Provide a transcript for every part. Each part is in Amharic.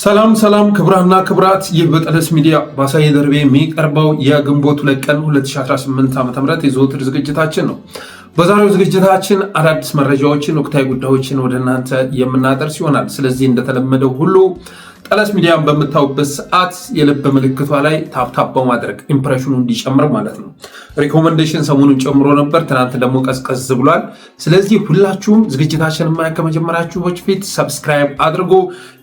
ሰላም ክብራና ክብራት ይህ በጠለስ ሚዲያ ባሳየ ደርቤ የሚቀርበው የግንቦት 2 ቀን 2018 ዓ.ም የዘወትር ዝግጅታችን ነው። በዛሬው ዝግጅታችን አዳዲስ መረጃዎችን ወቅታዊ ጉዳዮችን ወደ እናንተ የምናደርስ ይሆናል። ስለዚህ እንደተለመደው ሁሉ ጠለስ ሚዲያን በምታዩበት ሰዓት የልብ ምልክቷ ላይ ታፕታፕ በማድረግ ኢምፕሬሽኑ እንዲጨምር ማለት ነው። ሪኮመንዴሽን ሰሞኑን ጨምሮ ነበር፣ ትናንት ደግሞ ቀዝቀዝ ብሏል። ስለዚህ ሁላችሁም ዝግጅታችንን ማየት ከመጀመራችሁ በፊት ሰብስክራይብ አድርጎ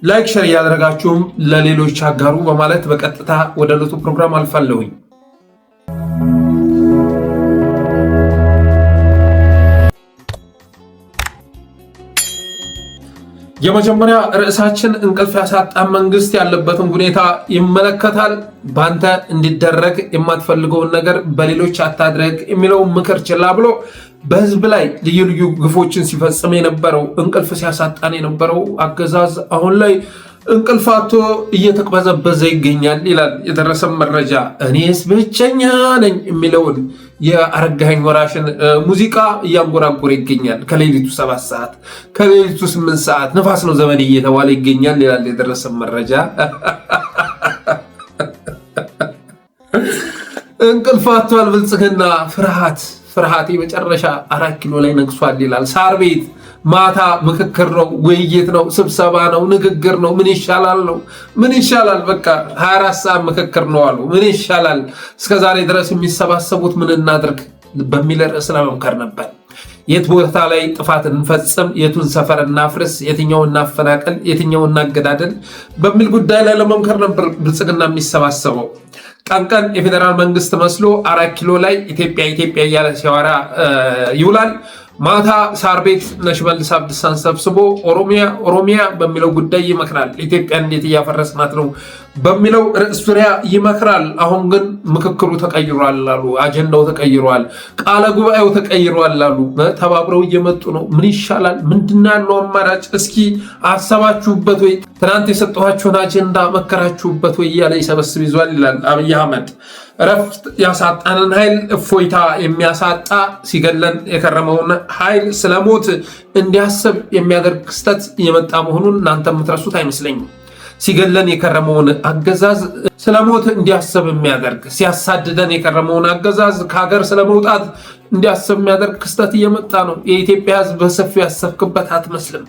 ላይክ፣ ሼር ያደረጋችሁም ለሌሎች አጋሩ በማለት በቀጥታ ወደ ዕለቱ ፕሮግራም አልፋለሁኝ። የመጀመሪያ ርዕሳችን እንቅልፍ ያሳጣን መንግስት ያለበትን ሁኔታ ይመለከታል። ባንተ እንዲደረግ የማትፈልገውን ነገር በሌሎች አታድረግ የሚለውን ምክር ችላ ብሎ በህዝብ ላይ ልዩ ልዩ ግፎችን ሲፈጽም የነበረው እንቅልፍ ሲያሳጣን የነበረው አገዛዝ አሁን ላይ እንቅልፍ አጥቶ እየተቅበዘበዘ ይገኛል ይላል የደረሰን መረጃ። እኔስ ብቸኛ ነኝ የሚለውን የአረጋኸኝ ወራሽን ሙዚቃ እያንጎራጎረ ይገኛል። ከሌሊቱ 7 ሰዓት ከሌሊቱ 8 ሰዓት ነፋስ ነው ዘመን እየተባለ ይገኛል ይላል የደረሰን መረጃ። እንቅልፍ አጥቷል ብልጽግና። ፍርሃት የመጨረሻ 4 ኪሎ ላይ ነግሷል ይላል። ሳር ቤት ማታ ምክክር ነው፣ ውይይት ነው፣ ስብሰባ ነው፣ ንግግር ነው። ምን ይሻላል? በቃ 24 ሰዓት ምክክር ነው አሉ። ምን ይሻላል? እስከዛሬ ድረስ የሚሰባሰቡት ምን እናድርግ በሚል ርዕስ ለመምከር ነበር። የት ቦታ ላይ ጥፋት እንፈጽም፣ የቱን ሰፈር እናፍርስ፣ የትኛውን እናፈናቀል፣ የትኛውን እናገዳደል በሚል ጉዳይ ላይ ለመምከር ነበር ብልጽግና የሚሰባሰበው። ቀን የፌዴራል መንግስት መስሎ 4 ኪሎ ላይ ኢትዮጵያ እያለ ሲያወራ ይውላል። ማታ ሳር ቤት ሽመልስ አብዲሳን ሰብስቦ ኦሮሚያ በሚለው ጉዳይ ይመክራል። ኢትዮጵያ እንዴት እያፈረስናት ነው በሚለው ርዕስ ዙሪያ ይመክራል። አሁን ግን ምክክሩ ተቀይሯል አሉ። አጀንዳው ተቀይሯል፣ ቃለ ጉባኤው ተቀይሯል አሉ። ተባብረው እየመጡ ነው። ምን ይሻላል? ምንድን ያለው አማራጭ? እስኪ አሰባችሁበት ወይ? ትናንት የሰጠኋችሁን አጀንዳ መከራችሁበት ወይ? እያለ ይሰበስብ ይዟል ይላል አብይ አህመድ። እረፍት ያሳጣንን ኃይል እፎይታ የሚያሳጣ ሲገለን የከረመውን ኃይል ስለሞት እንዲያስብ የሚያደርግ ክስተት የመጣ መሆኑን እናንተ የምትረሱት አይመስለኝም። ሲገለን የከረመውን አገዛዝ ስለሞት እንዲያስብ የሚያደርግ፣ ሲያሳድደን የከረመውን አገዛዝ ከሀገር ስለመውጣት እንዲያስብ የሚያደርግ ክስተት እየመጣ ነው። የኢትዮጵያ ሕዝብ በሰፊው ያሰብክበት አትመስልም።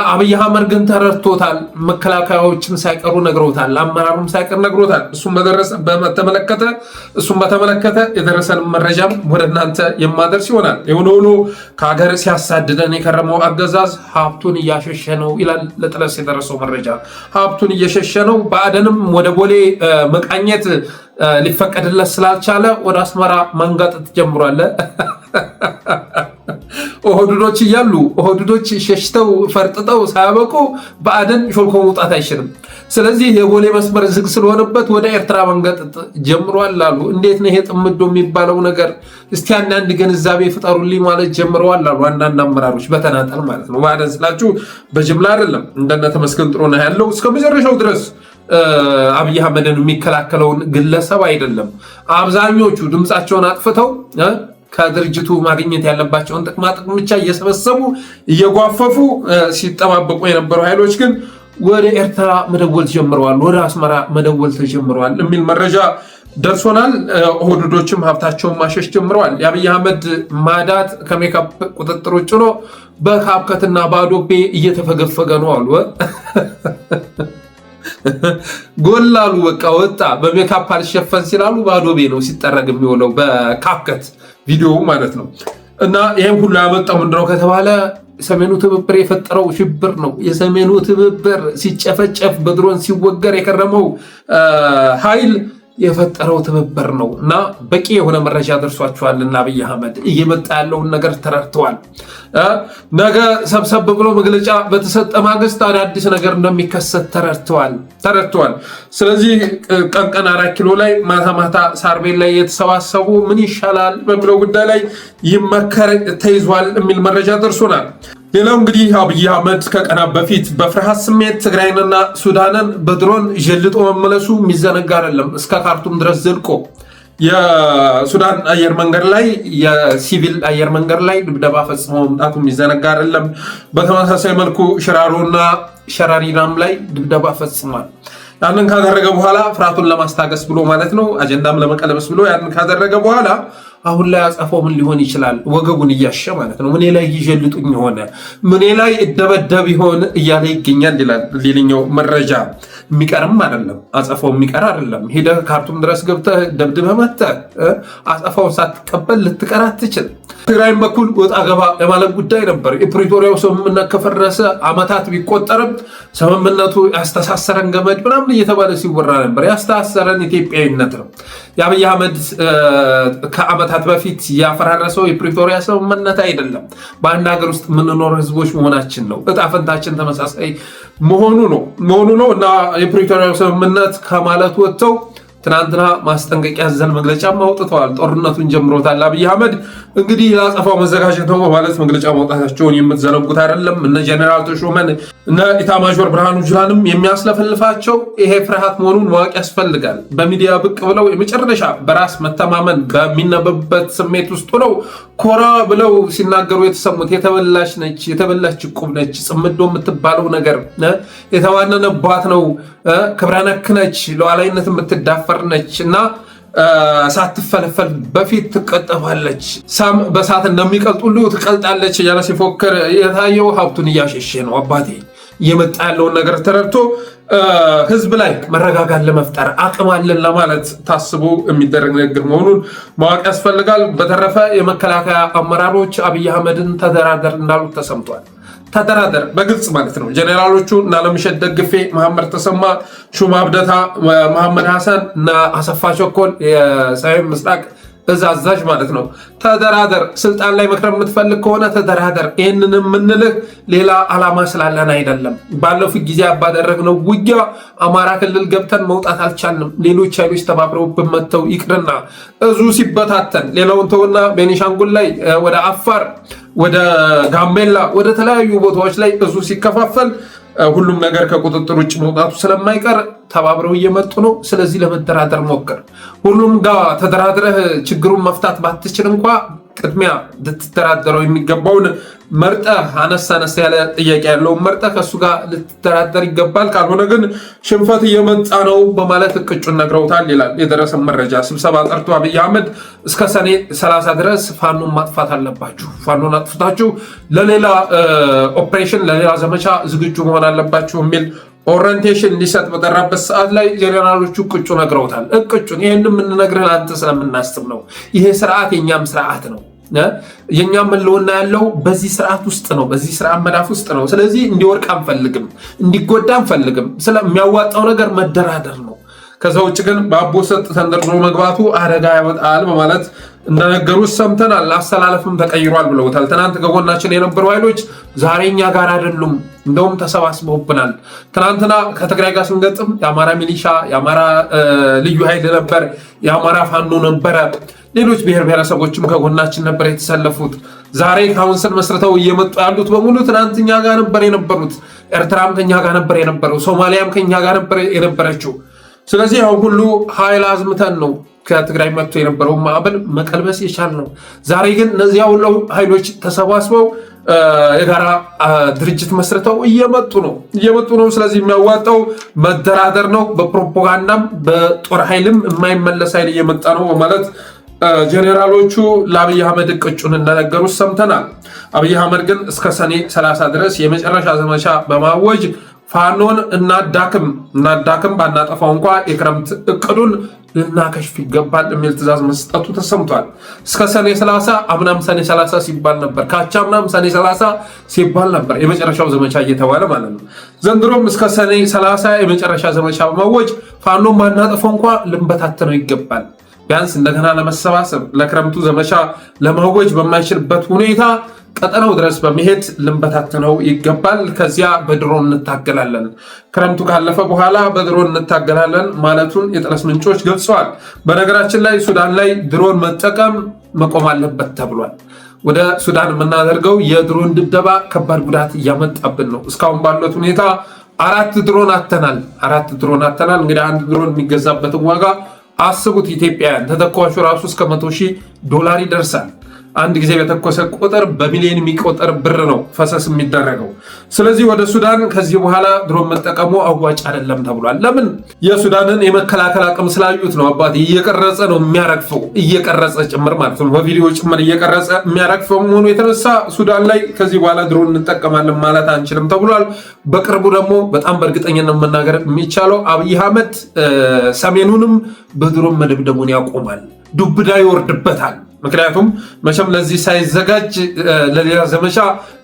አብይ አህመድ ግን ተረድቶታል። መከላከያዎችም ሳይቀሩ ነግሮታል፣ አመራሩም ሳይቀር ነግሮታል። እሱም በተመለከተ የደረሰን መረጃም ወደ እናንተ የማደርስ ይሆናል። የሆነ ሆኖ ከሀገር ሲያሳድደን የከረመው አገዛዝ ሀብቱን እያሸሸ ነው ይላል ለጠለስ የደረሰው መረጃ። ሀብቱን እየሸሸ ነው። ብአዴንም ወደ ቦሌ መቃኘት ሊፈቀድለት ስላልቻለ ወደ አስመራ መንጋጠጥ ጀምሯል። ኦህዴዶች ሸሽተው ፈርጥጠው ሳያበቁ ብአዴን ሾልኮ መውጣት አይችልም። ስለዚህ የቦሌ መስመር ዝግ ስለሆነበት ወደ ኤርትራ መንጋጠጥ ጀምሯል አሉ። እንዴት ነው ይሄ ጥምዶ የሚባለው ነገር? እስቲ አንዳንድ ግንዛቤ ፍጠሩልኝ ማለት ጀምረዋል አሉ አንዳንድ አመራሮች፣ በተናጠል ማለት ነው። ብአዴን ስላችሁ በጅምላ አይደለም። እንደነ ተመስገን ጥሩነህ ያለው እስከ መጨረሻው ድረስ አብይ አህመድን የሚከላከለውን ግለሰብ አይደለም። አብዛኞቹ ድምፃቸውን አጥፍተው ከድርጅቱ ማግኘት ያለባቸውን ጥቅም ብቻ እየሰበሰቡ እየጓፈፉ ሲጠባበቁ የነበሩ ኃይሎች ግን ወደ ኤርትራ መደወል ጀምረዋል፣ ወደ አስመራ መደወል ተጀምረዋል የሚል መረጃ ደርሶናል። ኦህዴዶችም ሀብታቸውን ማሸሽ ጀምረዋል። የአብይ አህመድ ማዳት ከሜካፕ ቁጥጥር ውጭ ነው። በካፕከትና በአዶቤ እየተፈገፈገ ነው አሉ። ጎላሉ በቃ ወጣ። በሜካፕ አልሸፈን ሲላሉ በአዶቤ ነው ሲጠረግ የሚውለው፣ በካፕከት ቪዲዮ ማለት ነው። እና ይህም ሁሉ ያመጣው ምንድነው ከተባለ ሰሜኑ ትብብር የፈጠረው ሽብር ነው። የሰሜኑ ትብብር ሲጨፈጨፍ በድሮን ሲወገር የከረመው ኃይል የፈጠረው ትብብር ነው። እና በቂ የሆነ መረጃ ደርሷቸዋልና አብይ አህመድ እየመጣ ያለውን ነገር ተረድተዋል። ነገ ሰብሰብ ብሎ መግለጫ በተሰጠ ማግስት አዳዲስ ነገር እንደሚከሰት ተረድተዋል። ስለዚህ ቀን 4 ኪሎ ላይ ማታ ሳር ቤት ላይ የተሰባሰቡ ምን ይሻላል በሚለው ጉዳይ ላይ ይመከር ተይዟል የሚል መረጃ ደርሶናል። ሌላው እንግዲህ አብይ አህመድ ከቀናት በፊት በፍርሃት ስሜት ትግራይንና ሱዳንን በድሮን ጀልጦ መመለሱ የሚዘነጋ አይደለም። እስከ ካርቱም ድረስ ዘልቆ የሱዳን አየር መንገድ ላይ የሲቪል አየር መንገድ ላይ ድብደባ ፈጽሞ መምጣቱ የሚዘነጋ አይደለም። በተመሳሳይ መልኩ ሽራሮና ሸራሪራም ላይ ድብደባ ፈጽሟል። ያንን ካደረገ በኋላ ፍርሃቱን ለማስታገስ ብሎ ማለት ነው፣ አጀንዳም ለመቀለበስ ብሎ ያንን ካደረገ በኋላ አሁን ላይ አጸፋው ምን ሊሆን ይችላል? ወገቡን እያሸ ማለት ነው። ምኔ ላይ ይጀልጡኝ ሆነ፣ ምኔ ላይ እደበደብ ይሆን እያለ ይገኛል ይላል ሌላኛው መረጃ። የሚቀርም አይደለም፣ አጸፋው የሚቀር አይደለም። ሄደህ ካርቱም ድረስ ገብተህ ደብድበህ መተህ አጸፋውን ሳትቀበል ልትቀር አትችል። ትግራይም በኩል ወጣ ገባ የማለት ጉዳይ ነበር። የፕሪቶሪያው ስምምነት ከፈረሰ ዓመታት ቢቆጠርም ስምምነቱ ያስተሳሰረን ገመድ ምናምን እየተባለ ሲወራ ነበር። ያስተሳሰረን ኢትዮጵያዊነት ነው። የአብይ አህመድ ከዓመታት በፊት ያፈራረሰው የፕሪቶሪያ ስምምነት አይደለም። በአንድ ሀገር ውስጥ የምንኖር ህዝቦች መሆናችን ነው። እጣ ፈንታችን ተመሳሳይ መሆኑ ነው እና የፕሪቶሪያው ስምምነት ከማለት ወጥተው ትናንትና ማስጠንቀቂያ ያዘለ መግለጫ አውጥተዋል። ጦርነቱን ጀምሮታል አብይ አህመድ። እንግዲህ ለአጸፋው መዘጋጀት ነው በማለት መግለጫ ማውጣታቸውን የምትዘነጉት አይደለም። እነ ጀነራል ተሾመን እነ ኢታማዦር ብርሃኑ ጁላንም የሚያስለፈልፋቸው ይሄ ፍርሃት መሆኑን ማወቅ ያስፈልጋል። በሚዲያ ብቅ ብለው የመጨረሻ በራስ መተማመን በሚነበብበት ስሜት ውስጥ ነው ኮራ ብለው ሲናገሩ የተሰሙት። የተበላች ነች፣ የተበላች ዕቁብ ነች፣ ጽምዶ የምትባለው ነገር የተዋነነባት ነው፣ ክብረ ነክ ነች፣ ሉዓላዊነት የምትዳፈር ነች እና ሳትፈለፈል በፊት ትቀጠፋለች፣ ሳም በሳት እንደሚቀልጥ ሁሉ ትቀልጣለች እያለ ሲፎክር የታየው ሀብቱን እያሸሸ ነው። አባቴ እየመጣ ያለውን ነገር ተረድቶ ህዝብ ላይ መረጋጋት ለመፍጠር አቅም አለን ለማለት ታስቦ የሚደረግ ንግግር መሆኑን ማወቅ ያስፈልጋል። በተረፈ የመከላከያ አመራሮች አብይ አህመድን ተደራደር እንዳሉት ተሰምቷል። ተደራደር በግልጽ ማለት ነው። ጀኔራሎቹ እና አለምሸት ደግፌ፣ መሐመድ ተሰማ፣ ሹማ አብደታ፣ መሐመድ ሐሰን እና አሰፋ ቸኮል የሰሜን ምስራቅ እዝ አዛዥ ማለት ነው። ተደራደር፣ ስልጣን ላይ መክረም የምትፈልግ ከሆነ ተደራደር። ይህንን የምንልህ ሌላ ዓላማ ስላለን አይደለም። ባለፉት ጊዜ ባደረግነው ውጊያ አማራ ክልል ገብተን መውጣት አልቻልንም። ሌሎች ኃይሎች ተባብረውብን መጥተው ይቅርና እዙ ሲበታተን ሌላውን ተውና ቤኒሻንጉል ላይ ወደ አፋር፣ ወደ ጋምቤላ፣ ወደ ተለያዩ ቦታዎች ላይ እዙ ሲከፋፈል ሁሉም ነገር ከቁጥጥር ውጭ መውጣቱ ስለማይቀር ተባብረው እየመጡ ነው። ስለዚህ ለመደራደር ሞክር። ሁሉም ጋር ተደራድረህ ችግሩን መፍታት ባትችል እንኳ ቅድሚያ ልትደራደረው የሚገባውን መርጠህ አነስ ያለ ጥያቄ ያለውን መርጠህ ከእሱ ጋር ልትደራደር ይገባል። ካልሆነ ግን ሽንፈት እየመጣ ነው በማለት እቅጩን ነግረውታል ይላል የደረሰን መረጃ። ስብሰባ ጠርቶ አብይ አህመድ እስከ ሰኔ 30 ድረስ ፋኖን ማጥፋት አለባችሁ፣ ፋኖን አጥፍታችሁ ለሌላ ኦፕሬሽን ለሌላ ዘመቻ ዝግጁ መሆን አለባችሁ የሚል ኦሪንቴሽን ሊሰጥ በጠራበት ሰዓት ላይ ጀነራሎቹ እቅጩ ነግረውታል። እቅጩን ይህን የምንነግርህ አንተ ስለምናስብ ነው። ይሄ ስርዓት የኛም ስርዓት ነው። የኛም ህልውና ያለው በዚህ ስርዓት ውስጥ ነው፣ በዚህ ስርዓት መዳፍ ውስጥ ነው። ስለዚህ እንዲወርቅ አንፈልግም፣ እንዲጎዳ አንፈልግም። ስለሚያዋጣው ነገር መደራደር ነው። ከዛ ውጭ ግን በአቦ ሰጥ ተንደርድሮ መግባቱ አደጋ ያመጣል በማለት እንደነገሩት ሰምተናል። አሰላለፍም ተቀይሯል ብለውታል። ትናንት ከጎናችን የነበሩ ኃይሎች ዛሬ እኛ ጋር አይደሉም፣ እንደውም ተሰባስበውብናል። ትናንትና ከትግራይ ጋር ስንገጥም የአማራ ሚሊሻ፣ የአማራ ልዩ ኃይል ነበር፣ የአማራ ፋኖ ነበረ፣ ሌሎች ብሔር ብሔረሰቦችም ከጎናችን ነበር የተሰለፉት። ዛሬ ካውንስል መስርተው እየመጡ ያሉት በሙሉ ትናንት እኛ ጋር ነበር የነበሩት። ኤርትራም ከኛ ጋር ነበር የነበረው፣ ሶማሊያም ከኛ ጋር ነበር የነበረችው። ስለዚህ አሁን ሁሉ ኃይል አዝምተን ነው ከትግራይ መጥቶ የነበረውን ማዕበል መቀልበስ የቻልነው። ዛሬ ግን እነዚያ ሁሉ ኃይሎች ተሰባስበው የጋራ ድርጅት መስርተው እየመጡ ነው። ስለዚህ የሚያዋጣው መደራደር ነው። በፕሮፓጋንዳም በጦር ኃይልም የማይመለስ ኃይል እየመጣ ነው በማለት ጀኔራሎቹ ለአብይ አህመድ እቅጩን እንደነገሩት ሰምተናል። አብይ አህመድ ግን እስከ ሰኔ 30 ድረስ የመጨረሻ ዘመቻ በማወጅ ፋኖን እናዳክም ባናጠፋው እንኳ የክረምት እቅዱን ልናከሽፍ ይገባል የሚል ትእዛዝ መስጠቱ ተሰምቷል። እስከ ሰኔ 30 አምናም ሰኔ 30 ሲባል ነበር፣ ካቻምናም ሰኔ 30 ሲባል ነበር፣ የመጨረሻው ዘመቻ እየተባለ ማለት ነው። ዘንድሮም እስከ ሰኔ 30 የመጨረሻ ዘመቻ በማወጅ ፋኖን ባናጠፋው እንኳ ልንበታተነው ይገባል። ቢያንስ እንደገና ለመሰባሰብ ለክረምቱ ዘመቻ ለማወጅ በማይችልበት ሁኔታ ቀጠናው ድረስ በመሄድ ልንበታተነው ይገባል። ከዚያ በድሮን እንታገላለን፣ ክረምቱ ካለፈ በኋላ በድሮን እንታገላለን ማለቱን የጠለስ ምንጮች ገልጸዋል። በነገራችን ላይ ሱዳን ላይ ድሮን መጠቀም መቆም አለበት ተብሏል። ወደ ሱዳን የምናደርገው የድሮን ድብደባ ከባድ ጉዳት እያመጣብን ነው። እስካሁን ባለት ሁኔታ 4 ድሮን አተናል። እንግዲህ አንድ ድሮን የሚገዛበትን ዋጋ አስቡት ኢትዮጵያውያን። ተተኳሹ ራሱ እስከ $100,000 ይደርሳል። አንድ ጊዜ በተኮሰ ቁጥር በሚሊዮን የሚቆጠር ብር ነው ፈሰስ የሚደረገው። ስለዚህ ወደ ሱዳን ከዚህ በኋላ ድሮን መጠቀሙ አዋጭ አይደለም ተብሏል። ለምን? የሱዳንን የመከላከል አቅም ስላዩት ነው። አባቴ እየቀረጸ ነው የሚያረግፈው፣ እየቀረጸ ጭምር ማለት ነው፣ በቪዲዮ ጭምር እየቀረጸ የሚያረግፈው መሆኑ የተነሳ ሱዳን ላይ ከዚህ በኋላ ድሮን እንጠቀማለን ማለት አንችልም ተብሏል። በቅርቡ ደግሞ በጣም በእርግጠኝነት መናገር የሚቻለው አብይ አህመድ ሰሜኑንም በድሮን መደብደቡን ያቆማል፣ ዱብዳ ይወርድበታል። ምክንያቱም መቼም ለዚህ ሳይዘጋጅ ለሌላ ዘመቻ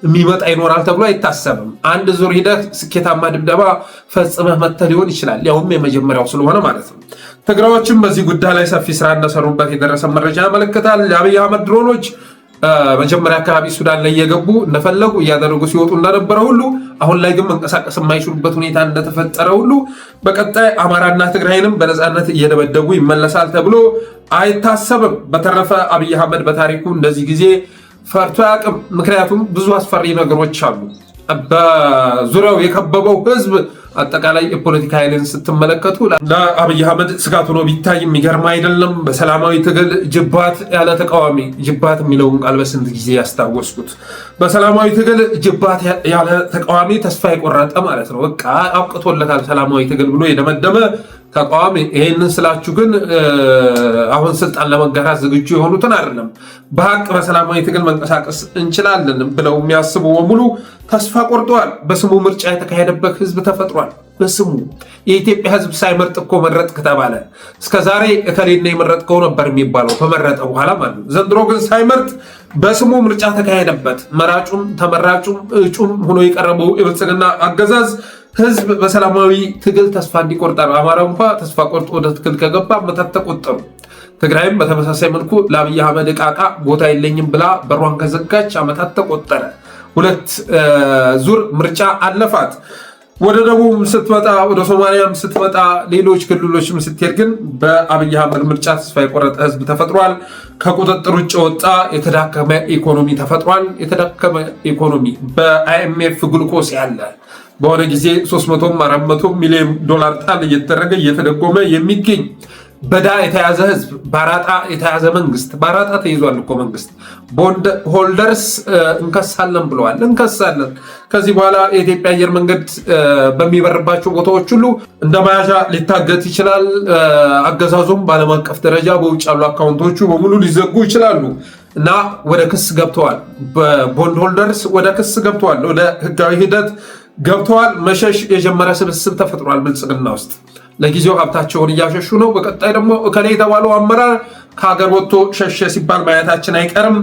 የሚመጣ ይኖራል ተብሎ አይታሰብም። አንድ ዙር ሂደህ ስኬታማ ድብደባ ፈጽመህ መጥተህ ሊሆን ይችላል፣ ያውም የመጀመሪያው ስለሆነ ማለት ነው። ትግራዮችም በዚህ ጉዳይ ላይ ሰፊ ስራ እንደሰሩበት የደረሰ መረጃ ያመለክታል። የአብይ አህመድ ድሮኖች መጀመሪያ አካባቢ ሱዳን ላይ እየገቡ እንደፈለጉ እያደረጉ ሲወጡ እንደነበረ ሁሉ አሁን ላይ ግን መንቀሳቀስ የማይችሉበት ሁኔታ እንደተፈጠረ ሁሉ በቀጣይ አማራና ትግራይንም በነፃነት እየደበደቡ ይመለሳል ተብሎ አይታሰብም። በተረፈ አብይ አህመድ በታሪኩ እንደዚህ ጊዜ ፈርቶ አያውቅም። ምክንያቱም ብዙ አስፈሪ ነገሮች አሉ። በዙሪያው የከበበው ህዝብ አጠቃላይ የፖለቲካ ኃይልን ስትመለከቱ ለአብይ አህመድ ስጋት ሆኖ ቢታይ የሚገርም አይደለም። በሰላማዊ ትግል ጅባት ያለ ተቃዋሚ፣ ጅባት የሚለውን ቃል በስንት ጊዜ ያስታወስኩት። በሰላማዊ ትግል ጅባት ያለ ተቃዋሚ ተስፋ የቆረጠ ማለት ነው። በቃ አብቅቶለታል ሰላማዊ ትግል ብሎ የደመደመ ተቃዋሚ። ይሄንን ስላችሁ ግን አሁን ስልጣን ለመጋራት ዝግጁ የሆኑትን አይደለም። በሀቅ በሰላማዊ ትግል መንቀሳቀስ እንችላለን ብለው የሚያስቡ በሙሉ ተስፋ ቆርጠዋል። በስሙ ምርጫ የተካሄደበት ህዝብ ተፈጥሯል። በስሙ የኢትዮጵያ ህዝብ ሳይመርጥ እኮ መረጥክ ተባለ። እስከዛሬ እከሌና የመረጥከው ነበር የሚባለው ከመረጠ በኋላ ማለት ነው። ዘንድሮ ግን ሳይመርጥ በስሙ ምርጫ ተካሄደበት። መራጩም ተመራጩም እጩም ሆኖ የቀረበው የብልጽግና አገዛዝ ህዝብ በሰላማዊ ትግል ተስፋ እንዲቆርጥ ነው። አማራ እንኳ ተስፋ ቆርጦ ወደ ትግል ከገባ ዓመታት ተቆጠሩ። ትግራይም በተመሳሳይ መልኩ ለአብይ አህመድ ዕቃ ቦታ የለኝም ብላ በሯን ከዘጋች ዓመታት ተቆጠረ። ሁለት ዙር ምርጫ አለፋት። ወደ ደቡብ ስትመጣ፣ ወደ ሶማሊያም ስትመጣ፣ ሌሎች ክልሎችም ስትሄድ ግን በአብይ አህመድ ምርጫ ተስፋ የቆረጠ ህዝብ ተፈጥሯል። ከቁጥጥር ውጭ ወጣ የተዳከመ ኢኮኖሚ ተፈጥሯል። የተዳከመ ኢኮኖሚ በአይኤምኤፍ ግሉኮስ ያለ በሆነ ጊዜ 300 400 ሚሊዮን ዶላር ጣል እየተደረገ እየተደጎመ የሚገኝ በዳ የተያዘ ህዝብ፣ ባራጣ የተያዘ መንግስት። ባራጣ ተይዟል እኮ መንግስት። ቦንድ ሆልደርስ እንከሳለን ብለዋል። እንከሳለን። ከዚህ በኋላ የኢትዮጵያ አየር መንገድ በሚበርባቸው ቦታዎች ሁሉ እንደ መያዣ ሊታገት ይችላል። አገዛዙም በዓለም አቀፍ ደረጃ በውጭ ያሉ አካውንቶቹ በሙሉ ሊዘጉ ይችላሉ እና ወደ ክስ ገብተዋል። በቦንድ ሆልደርስ ወደ ክስ ገብተዋል። ወደ ህጋዊ ሂደት ገብተዋል። መሸሽ የጀመረ ስብስብ ተፈጥሯል ብልጽግና ውስጥ። ለጊዜው ሀብታቸውን እያሸሹ ነው። በቀጣይ ደግሞ እከሌ የተባለው አመራር ከሀገር ወጥቶ ሸሸ ሲባል ማየታችን አይቀርም።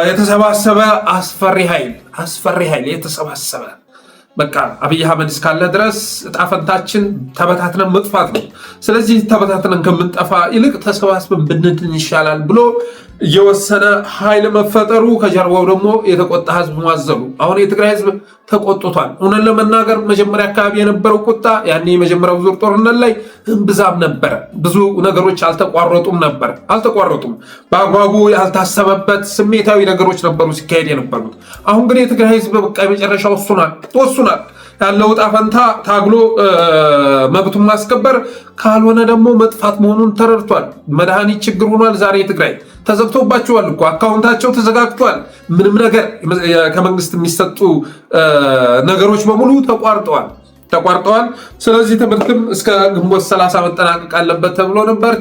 የተሰባሰበ አስፈሪ ኃይል የተሰባሰበ በቃ አብይ አህመድ እስካለ ድረስ እጣ ፈንታችን ተበታትነን መጥፋት ነው። ስለዚህ ተበታትነን ከምንጠፋ ይልቅ ተሰባስበን ብንድን ይሻላል ብሎ የወሰነ ኃይል መፈጠሩ፣ ከጀርባው ደግሞ የተቆጣ ህዝብ ማዘሉ። አሁን የትግራይ ህዝብ ተቆጥቷል። እውነት ለመናገር መጀመሪያ አካባቢ የነበረው ቁጣ ያኔ የመጀመሪያው ዙር ጦርነት ላይ እምብዛም ነበረ። ብዙ ነገሮች አልተቋረጡም። በአግባቡ ያልታሰበበት ስሜታዊ ነገሮች ነበሩ ሲካሄድ የነበሩት። አሁን ግን የትግራይ ህዝብ በቃ የመጨረሻ ወሱናል። ያለው ዕጣ ፈንታ ታግሎ መብቱን ማስከበር ካልሆነ ደግሞ መጥፋት መሆኑን ተረድቷል። መድኃኒት ችግር ሆኗል። ዛሬ ትግራይ ተዘግቶባቸዋል እኮ አካውንታቸው ተዘጋግቷል። ምንም ነገር ከመንግስት የሚሰጡ ነገሮች በሙሉ ተቋርጠዋል። ስለዚህ ትምህርትም እስከ ግንቦት 30 መጠናቀቅ አለበት ተብሎ ነበር።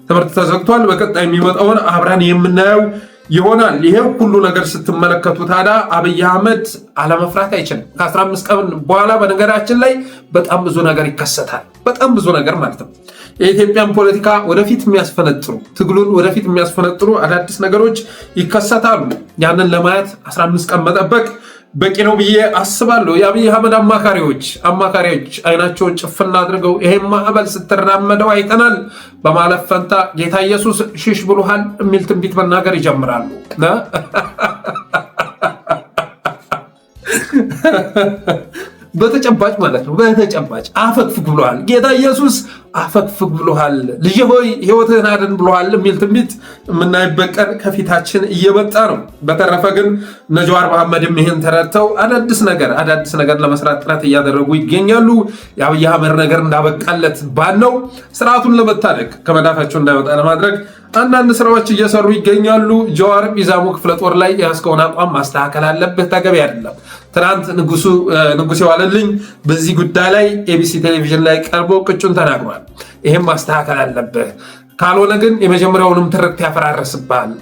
ትምህርት ተዘግቷል። በቀጣይ የሚመጣውን አብረን የምናየው ይሆናል። ይሄ ሁሉ ነገር ስትመለከቱ ታዲያ አብይ አህመድ አለመፍራት አይችልም። ከ15 ቀን በኋላ በነገራችን ላይ በጣም ብዙ ነገር ይከሰታል። በጣም ብዙ ነገር ማለት ነው። የኢትዮጵያን ፖለቲካ ወደፊት የሚያስፈነጥሩ፣ ትግሉን ወደፊት የሚያስፈነጥሩ አዳዲስ ነገሮች ይከሰታሉ። ያንን ለማየት 15 ቀን መጠበቅ በቂ ነው ብዬ አስባለሁ። የአብይ አህመድ አማካሪዎች አይናቸውን ጭፍና አድርገው ይሄን ማዕበል ስትራመደው አይተናል በማለፍ ፈንታ ጌታ ኢየሱስ ሽሽ ብሎሃል የሚል ትንቢት መናገር ይጀምራሉ። በተጨባጭ ማለት ነው። በተጨባጭ አፈግፍግ ብሎሃል። ጌታ ኢየሱስ አፈግፍግ ብሎሃል። ልጄ ሆይ ሕይወትህን አድን ብሎሃል የሚል ትንቢት የምናይበት ቀን ከፊታችን እየመጣ ነው። በተረፈ ግን እነ ጀዋር መሐመድም ይህን ተረድተው አዳዲስ ነገር ለመስራት ጥረት እያደረጉ ይገኛሉ። የአብይ አህመድ ነገር እንዳበቃለት ባነው ስርዓቱን ለመታደግ ከመዳፋቸው እንዳይወጣ ለማድረግ አንዳንድ ስራዎች እየሰሩ ይገኛሉ። ጀዋር ሚዛሙ ክፍለ ጦር ላይ የያዝከውን አቋም ማስተካከል አለብህ፣ ተገቢ አይደለም። ትናንት ንጉሴ ዋለልኝ በዚህ ጉዳይ ላይ ኤቢሲ ቴሌቪዥን ላይ ቀርቦ ቅጩን ተናግሯል። ይህም ማስተካከል አለብህ፣ ካልሆነ ግን የመጀመሪያውንም ትርክት ያፈራረስብሃል።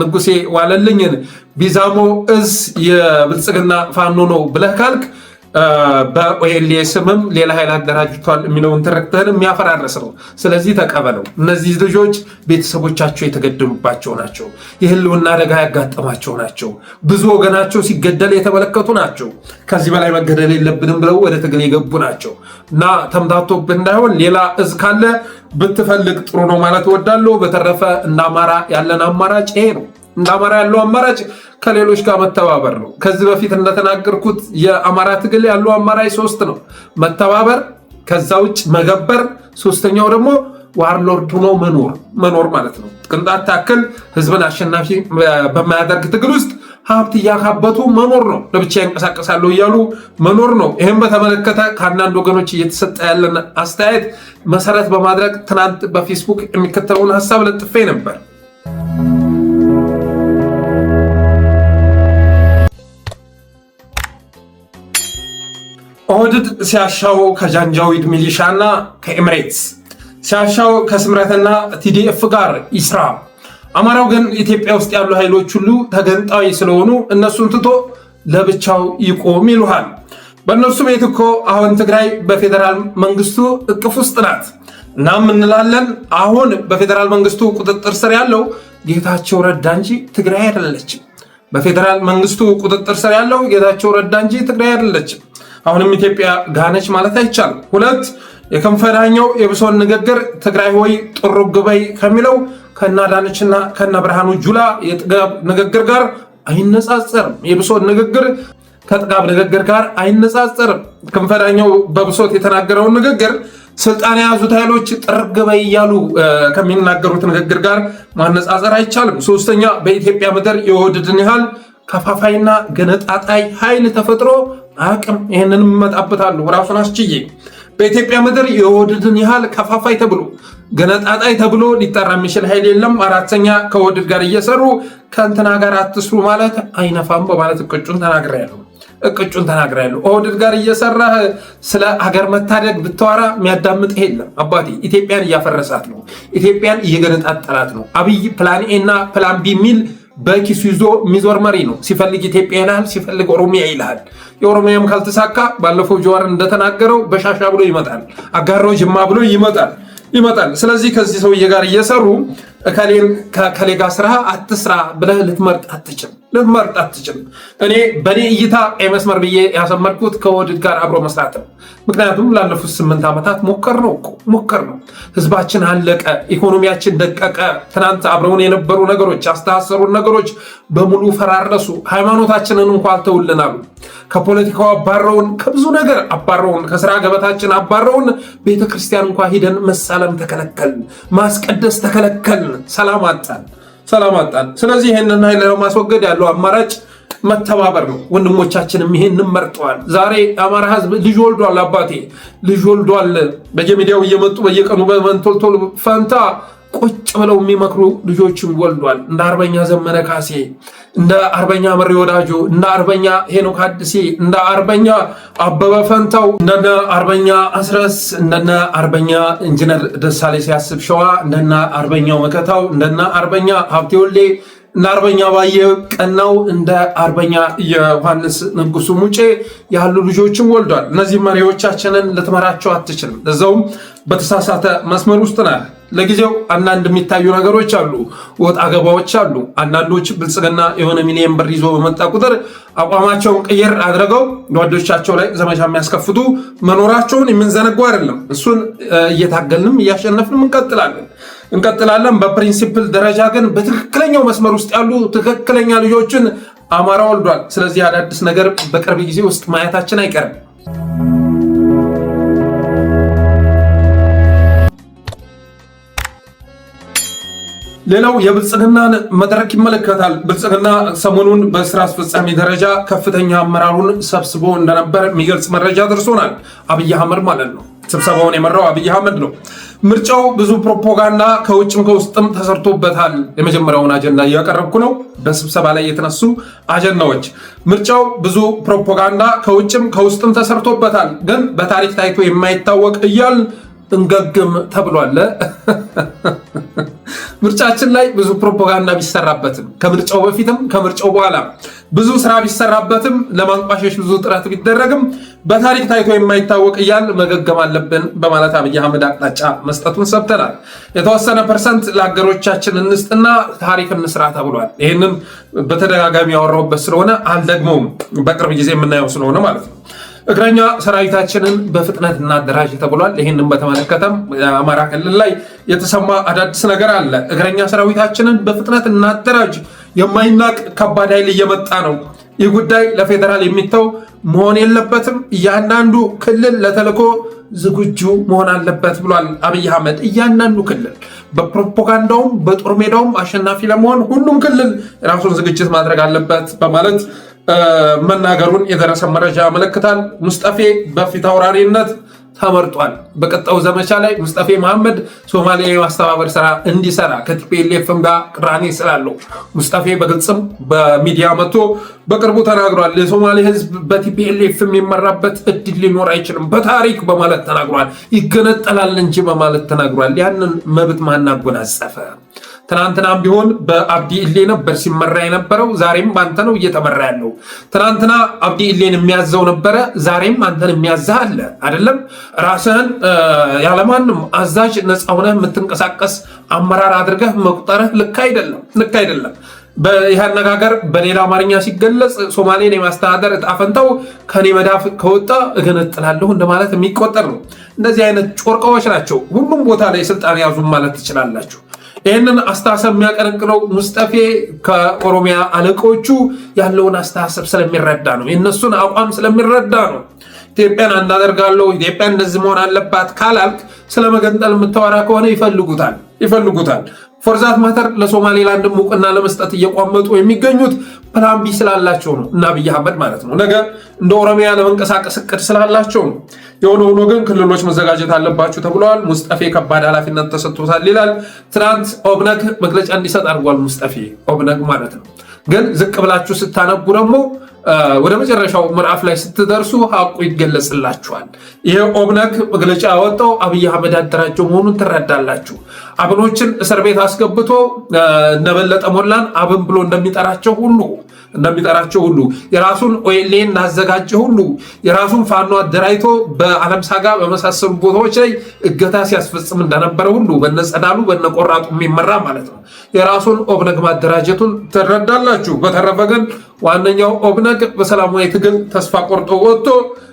ንጉሴ ዋለልኝን ቢዛሞ እዝ የብልጽግና ፋኖ ነው ብለህ ካልክ በኦኤልኤ ስምም ሌላ ኃይል አደራጅቷል የሚለውን ትርክትህን የሚያፈራርስ ነው። ስለዚህ ተቀበለው። እነዚህ ልጆች ቤተሰቦቻቸው የተገደሉባቸው ናቸው። የህልውና አደጋ ያጋጠማቸው ናቸው። ብዙ ወገናቸው ሲገደል የተመለከቱ ናቸው። ከዚህ በላይ መገደል የለብንም ብለው ወደ ትግል የገቡ ናቸው እና ተምታቶብህ እንዳይሆን ሌላ እዝ ካለ ብትፈልግ ጥሩ ነው ማለት እወዳለሁ። በተረፈ እንደ አማራ ያለን አማራጭ ይሄ ነው። እንደ አማራ ያለው አማራጭ ከሌሎች ጋር መተባበር ነው። ከዚህ በፊት እንደተናገርኩት የአማራ ትግል ያለው አማራጭ 3 ነው። መተባበር፣ ከዛ ውጭ መገበር፣ ሶስተኛው ደግሞ ዋርሎርድ ሆኖ መኖር ማለት ነው። ቅንጣት ታክል ህዝብን አሸናፊ በማያደርግ ትግል ውስጥ ሀብት እያካበቱ መኖር ነው። ለብቻ ይንቀሳቀሳለሁ እያሉ መኖር ነው። ይህም በተመለከተ ከአንዳንድ ወገኖች እየተሰጠ ያለን አስተያየት መሰረት በማድረግ ትናንት በፌስቡክ የሚከተለውን ሀሳብ ለጥፌ ነበር። ኦህዴድ ሲያሻው ከጃንጃዊድ ሚሊሻና ከኤምሬትስ ሲያሻው ከስምረትና ቲዲኤፍ ጋር ይስራ። አማራው ግን ኢትዮጵያ ውስጥ ያሉ ኃይሎች ሁሉ ተገንጣዊ ስለሆኑ እነሱን ትቶ ለብቻው ይቆም ይሉሃል። በእነሱ ቤት እኮ አሁን ትግራይ በፌዴራል መንግስቱ እቅፍ ውስጥ ናት። እናም እንላለን አሁን በፌዴራል መንግስቱ ቁጥጥር ስር ያለው ጌታቸው ረዳ እንጂ ትግራይ አይደለችም። በፌዴራል መንግስቱ ቁጥጥር ስር ያለው ጌታቸው ረዳ እንጂ ትግራይ አይደለችም። አሁንም ኢትዮጵያ ጋነች ማለት አይቻልም። 2 የከንፈዳኛው የብሶን ንግግር ትግራይ ሆይ ጥሩግ በይ ከሚለው ከናዳነችና ከነብርሃኑ ጁላ የጥጋብ ንግግር ጋር አይነጻጸርም። የብሶን ንግግር ከጥጋብ ንግግር ጋር አይነጻጸርም። ከንፈዳኛው በብሶት የተናገረውን ንግግር ስልጣን የያዙት ኃይሎች ጥርግ በይ እያሉ ከሚናገሩት ንግግር ጋር ማነጻጸር አይቻልም። 3ኛ በኢትዮጵያ ምድር የኦህዴድን ያህል ከፋፋይና ገነጣጣይ ኃይል ተፈጥሮ አቅም ይሄንን መጣበታለሁ ራሱን አስችዬ በኢትዮጵያ ምድር የኦህዴድን ያህል ከፋፋይ ተብሎ ገነጣጣይ ተብሎ ሊጠራ የሚችል ኃይል የለም። 4ኛ ከኦህዴድ ጋር እየሰሩ ከእንትና ጋር አትስሩ ማለት አይነፋም በማለት እቅጩን ተናግሬያለሁ። ኦህዴድ ጋር እየሰራህ ስለ ሀገር መታደግ ብታወራ የሚያዳምጥ የለም አባቴ። ኢትዮጵያን እያፈረሳት ነው። ኢትዮጵያን እየገነጣጠላት ነው። አብይ ፕላን ኤ እና ፕላን ቢ የሚል በኪሱ ይዞ የሚዞር መሪ ነው። ሲፈልግ ኢትዮጵያ ይልሃል፣ ሲፈልግ ኦሮሚያ ይልሃል። የኦሮሚያም ካልተሳካ ባለፈው ጀዋር እንደተናገረው በሻሻ ብሎ ይመጣል፣ አጋሮ ጅማ ብሎ ይመጣል። ስለዚህ ከዚህ ሰውዬ ጋር እየሰሩ ከከሌ ጋር ስራ አትስራ ብለህ ልትመርጥ አትችልም። እኔ በእኔ እይታ ቀይ መስመር ብዬ ያሰመርኩት ከኦህዴድ ጋር አብሮ መስራት ነው። ምክንያቱም ላለፉት 8 ዓመታት ሞከር ነው። ህዝባችን አለቀ፣ ኢኮኖሚያችን ደቀቀ። ትናንት አብረውን የነበሩ ነገሮች፣ ያስተሳሰሩን ነገሮች በሙሉ ፈራረሱ። ሃይማኖታችንን እንኳ አልተውልናሉ። ከፖለቲካው አባረውን፣ ከብዙ ነገር አባረውን፣ ከስራ ገበታችን አባረውን። ቤተክርስቲያን እንኳ ሂደን መሳለም ተከለከልን፣ ማስቀደስ ተከለከልን። ሰላም አጣን። ስለዚህ ይህንን ኃይል ለማስወገድ ያለው አማራጭ መተባበር ነው። ወንድሞቻችንም ይሄንን መርጠዋል። ዛሬ አማራ ህዝብ ልጅ ወልዷል። አባቴ ልጅ ወልዷል። በየሚዲያው እየመጡ በየቀኑ በመንቶልቶል ፈንታ ቁጭ ብለው የሚመክሩ ልጆችም ወልዷል። እንደ አርበኛ ዘመነ ካሴ፣ እንደ አርበኛ መሪ ወዳጆ፣ እንደ አርበኛ ሄኖክ አዲሴ፣ እንደ አርበኛ አበበ ፈንታው፣ እንደነ አርበኛ አስረስ፣ እንደነ አርበኛ ኢንጂነር ደሳሌ ሲያስብ ሸዋ፣ እንደነ አርበኛው መከታው፣ እንደነ አርበኛ ሀብቴ ወልዴ፣ እንደ አርበኛ ባየ ቀናው፣ እንደ አርበኛ ዮሐንስ ንጉሱ ሙጬ ያሉ ልጆችም ወልዷል። እነዚህ መሪዎቻችንን ልትመራቸው አትችልም። ለዛውም በተሳሳተ መስመር ውስጥ ናል። ለጊዜው አንዳንድ የሚታዩ ነገሮች አሉ፣ ወጣ ገባዎች አሉ። አንዳንዶች ብልጽግና የሆነ ሚሊየን ብር ይዞ በመጣ ቁጥር አቋማቸውን ቅየር አድርገው ጓዶቻቸው ላይ ዘመቻ የሚያስከፍቱ መኖራቸውን የምንዘነጋው አይደለም። እሱን እየታገልንም እያሸነፍንም እንቀጥላለን። በፕሪንሲፕል ደረጃ ግን በትክክለኛው መስመር ውስጥ ያሉ ትክክለኛ ልጆችን አማራ ወልዷል። ስለዚህ አዳዲስ ነገር በቅርብ ጊዜ ውስጥ ማየታችን አይቀርም። ሌላው የብልጽግናን መድረክ ይመለከታል። ብልጽግና ሰሞኑን በስራ አስፈጻሚ ደረጃ ከፍተኛ አመራሩን ሰብስቦ እንደነበር የሚገልጽ መረጃ ደርሶናል። አብይ አህመድ ማለት ነው። ስብሰባውን የመራው አብይ አህመድ ነው። ምርጫው ብዙ ፕሮፓጋንዳ ከውጭም ከውስጥም ተሰርቶበታል። የመጀመሪያውን አጀንዳ እያቀረብኩ ነው። በስብሰባ ላይ የተነሱ አጀንዳዎች ምርጫው ብዙ ፕሮፓጋንዳ ከውጭም ከውስጥም ተሰርቶበታል፣ ግን በታሪክ ታይቶ የማይታወቅ እያል እንገግም ተብሏል። ምርጫችን ላይ ብዙ ፕሮፓጋንዳ ቢሰራበትም ከምርጫው በፊትም ከምርጫው በኋላ ብዙ ስራ ቢሰራበትም ለማንቋሸሽ ብዙ ጥረት ቢደረግም በታሪክ ታይቶ የማይታወቅ እያል መገገም አለብን በማለት አብይ አህመድ አቅጣጫ መስጠቱን ሰብተናል። የተወሰነ ፐርሰንት ለሀገሮቻችን እንስጥና ታሪክ እንስራ ተብሏል። ይህንን በተደጋጋሚ ያወራሁበት ስለሆነ አልደግመውም፣ በቅርብ ጊዜ የምናየው ስለሆነ ማለት ነው። እግረኛ ሰራዊታችንን በፍጥነት እናደራጅ ተብሏል። ይህንን በተመለከተም አማራ ክልል ላይ የተሰማ አዳዲስ ነገር አለ። እግረኛ ሰራዊታችንን በፍጥነት እናደራጅ፣ የማይናቅ ከባድ ኃይል እየመጣ ነው። ይህ ጉዳይ ለፌዴራል የሚተው መሆን የለበትም። እያንዳንዱ ክልል ለተልዕኮ ዝግጁ መሆን አለበት ብሏል አብይ አህመድ። እያንዳንዱ ክልል በፕሮፓጋንዳውም በጦር ሜዳውም አሸናፊ ለመሆን ሁሉም ክልል የራሱን ዝግጅት ማድረግ አለበት በማለት መናገሩን የደረሰ መረጃ ያመለክታል። ሙስጠፌ በፊት አውራሪነት ተመርጧል። በቀጣዩ ዘመቻ ላይ ሙስጠፌ መሐመድ ሶማሌ የማስተባበር ስራ እንዲሰራ ከቲፒኤልኤፍም ጋር ቅራኔ ስላለው ሙስጠፌ በግልጽም በሚዲያ መጥቶ በቅርቡ ተናግሯል። የሶማሌ ህዝብ በቲፒኤልኤፍ የሚመራበት እድል ሊኖር አይችልም በታሪክ በማለት ተናግሯል። ይገነጠላል እንጂ በማለት ተናግሯል። ያንን መብት ማናጎናጸፈ? ትናንትናም ቢሆን በአብዲ ኢሌ ነበር ሲመራ የነበረው፣ ዛሬም በአንተ ነው እየተመራ ያለው። ትናንትና አብዲ ኢሌን የሚያዘው ነበረ፣ ዛሬም አንተን የሚያዝህ አለ አይደለም። ራስህን ያለማንም አዛዥ ነፃ ሆነህ የምትንቀሳቀስ አመራር አድርገህ መቁጠርህ ልክ አይደለም። ይህ አነጋገር በሌላ አማርኛ ሲገለጽ ሶማሌን የማስተዳደር እጣ ፈንታው ከኔ መዳፍ ከወጣ እገነጥላለሁ እንደማለት የሚቆጠር ነው። እንደዚህ አይነት ጮርቃዎች ናቸው ሁሉም ቦታ ላይ ስልጣን ያዙ ማለት ትችላላችሁ። ይህንን አስተሳሰብ የሚያቀነቅነው ሙስጠፌ ከኦሮሚያ አለቆቹ ያለውን አስተሳሰብ ስለሚረዳ ነው። የእነሱን አቋም ስለሚረዳ ነው። ኢትዮጵያን እናደርጋለሁ፣ ኢትዮጵያ እንደዚህ መሆን አለባት ካላልክ ስለመገንጠል የምታወራ ከሆነ ይፈልጉታል። ፎርዛት ማተር ለሶማሌላንድ እውቅና ለመስጠት እየቋመጡ የሚገኙት ፕላን ቢ ስላላቸው ነው እና አብይ አህመድ ማለት ነው። ነገ እንደ ኦሮሚያ ለመንቀሳቀስ እቅድ ስላላቸው ነው። የሆነ ሆኖ ግን ክልሎች መዘጋጀት አለባቸው ተብለዋል። ሙስጠፌ ከባድ ኃላፊነት ተሰጥቶታል ይላል። ትናንት ኦብነግ መግለጫ እንዲሰጥ አድርጓል። ሙስጠፌ ኦብነግ ማለት ነው። ግን ዝቅ ብላችሁ ስታነቡ ደግሞ ወደ መጨረሻው ምዕራፍ ላይ ስትደርሱ ሀቁ ይገለጽላችኋል። ይሄ ኦብነግ መግለጫ ያወጣው አብይ አህመድ ያደራጀው መሆኑን ትረዳላችሁ። አብኖችን እስር ቤት አስገብቶ እነበለጠ ሞላን አብን ብሎ እንደሚጠራቸው ሁሉ የራሱን ኦኤልኤ እንዳዘጋጀ ሁሉ የራሱን ፋኖ አደራጅቶ በአለም ሳጋ በመሳሰሉ ቦታዎች ላይ እገታ ሲያስፈጽም እንደነበረ ሁሉ በነጸዳሉ በነቆራጡ የሚመራ ማለት ነው። የራሱን ኦብነግ ማደራጀቱን ትረዳላችሁ። በተረፈ ግን ዋነኛው ኦብነግ በሰላማዊ ትግል ተስፋ ቆርጦ ወጥቶ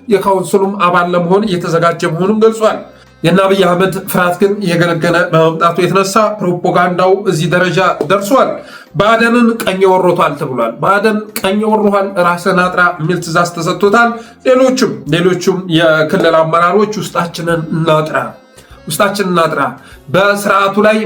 የካውንስሉም አባል ለመሆን እየተዘጋጀ መሆኑን ገልጿል። የእነ አብይ አህመድ ፍርሃት ግን እየገነገነ በመምጣቱ የተነሳ ፕሮፓጋንዳው እዚህ ደረጃ ደርሷል። ብአዴንን ቀኝ ወሮታል ተብሏል። ብአዴን ቀኝ ወሮሃል፣ ራስን አጥራ የሚል ትእዛዝ ተሰጥቶታል። ሌሎቹም የክልል አመራሮች ውስጣችንን እናጥራ፣ በስርዓቱ ላይ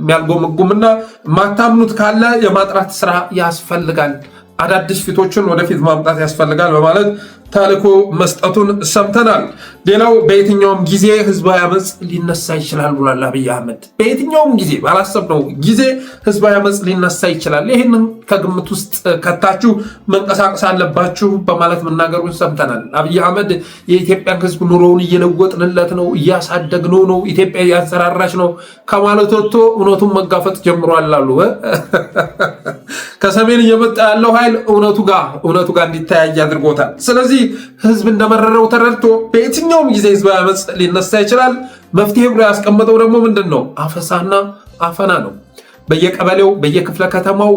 የሚያልጎመጉምና የማታምኑት ካለ የማጥራት ስራ ያስፈልጋል፣ አዳዲስ ፊቶችን ወደፊት ማምጣት ያስፈልጋል በማለት ተልዕኮ መስጠቱን ሰምተናል። ሌላው በየትኛውም ጊዜ ህዝባዊ አመፅ ሊነሳ ይችላል ብሏል አብይ አህመድ። በየትኛውም ጊዜ ባላሰብነው ጊዜ ህዝባዊ አመፅ ሊነሳ ይችላል። ይህንን ከግምት ውስጥ ከታችሁ መንቀሳቀስ አለባችሁ በማለት መናገሩን ሰምተናል። አብይ አህመድ የኢትዮጵያን ህዝብ ኑሮውን እየለወጥንለት ነው፣ እያሳደግነው ነው፣ ኢትዮጵያ እያንሰራራች ነው ከማለት ወጥቶ እውነቱን መጋፈጥ ጀምሯል አሉ። ከሰሜን እየመጣ ያለው ኃይል እውነቱ ጋር እንዲተያይ አድርጎታል። ስለዚህ ህዝብ እንደመረረው ተረድቶ በየትኛውም ጊዜ ህዝባዊ አመፅ ሊነሳ ይችላል። መፍትሄ ብሎ ያስቀመጠው ደግሞ ምንድን ነው? አፈሳና አፈና ነው። በየቀበሌው በየክፍለ ከተማው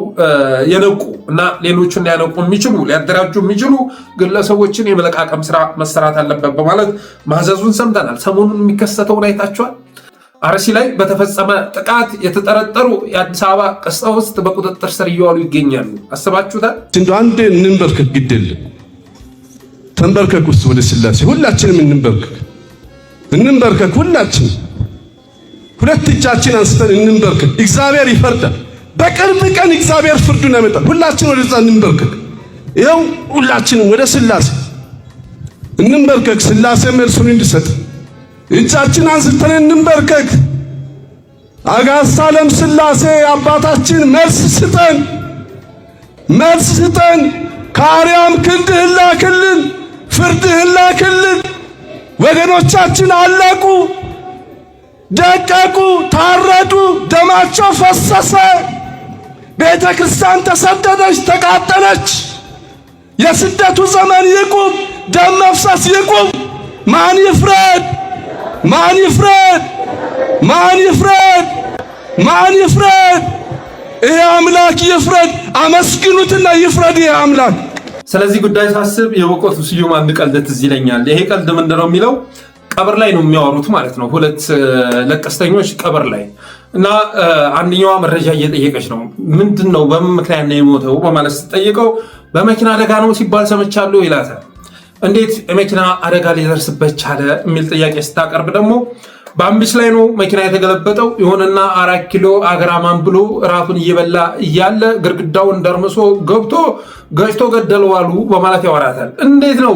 የነቁ እና ሌሎችን ሊያነቁ የሚችሉ ሊያደራጁ የሚችሉ ግለሰቦችን የመለቃቀም ስራ መሰራት አለበት በማለት ማዘዙን ሰምተናል። ሰሞኑን የሚከሰተውን አይታችኋል። አርሲ ላይ በተፈጸመ ጥቃት የተጠረጠሩ የአዲስ አበባ ቀሳውስት በቁጥጥር ስር እየዋሉ ይገኛሉ። አስባችሁታል? አንድ እንንበርከክ ግድል ተንበርከክ ውስጥ ወደ ስላሴ ሁላችንም እንንበርከክ ሁላችን ሁለት እጃችን አንስተን እንንበርክክ። እግዚአብሔር ይፈርዳል። በቅርብ ቀን እግዚአብሔር ፍርዱን ያመጣል። ሁላችን ወደዛ እንንበርክክ። ይኸው ሁላችንም ወደ ሥላሴ እንንበርከክ። ሥላሴ መልሱን እንዲሰጥ እጃችን አንስተን እንንበርከክ። አጋዕዝተ ዓለም ሥላሴ አባታችን መልስ ስጠን፣ መልስ ስጠን። ከአርያም ክንድህን ላክልን፣ ፍርድህን ላክልን። ወገኖቻችን አለቁ፣ ደቀቁ፣ ታረዱ፣ ደማቸው ፈሰሰ። ቤተ ክርስቲያን ተሰደደች፣ ተቃጠለች። የስደቱ ዘመን ይቁም፣ ደም መፍሰስ ይቁም። ማን ይፍረድ? ማን ይፍረድ? ማን ይፍረድ? ማን ይፍረድ? ይሄ አምላክ ይፍረድ። አመስግኑትና ይፍረድ ይሄ አምላክ። ስለዚህ ጉዳይ ሳስብ የበቆቱ ስዩም አንድ ቀልድ ትዝ ይለኛል። ይሄ ቀልድ ምንድነው የሚለው? ቀብር ላይ ነው የሚያወሩት ማለት ነው። ሁለት ለቀስተኞች ቀብር ላይ እና አንደኛዋ መረጃ እየጠየቀች ነው። ምንድነው በምን ምክንያት ነው የሞተው በማለት ስትጠይቀው በመኪና አደጋ ነው ሲባል ሰምቻለሁ ይላታል። እንዴት የመኪና አደጋ ሊደርስበት ቻለ የሚል ጥያቄ ስታቀርብ ደግሞ በአምቢስ ላይ ነው መኪና የተገለበጠው። ይሁንና 4 ኪሎ አገራማን ብሎ ራቱን እየበላ እያለ ግድግዳውን ደርምሶ ገብቶ ገጭቶ ገደለው አሉ በማለት ያወራታል። እንዴት ነው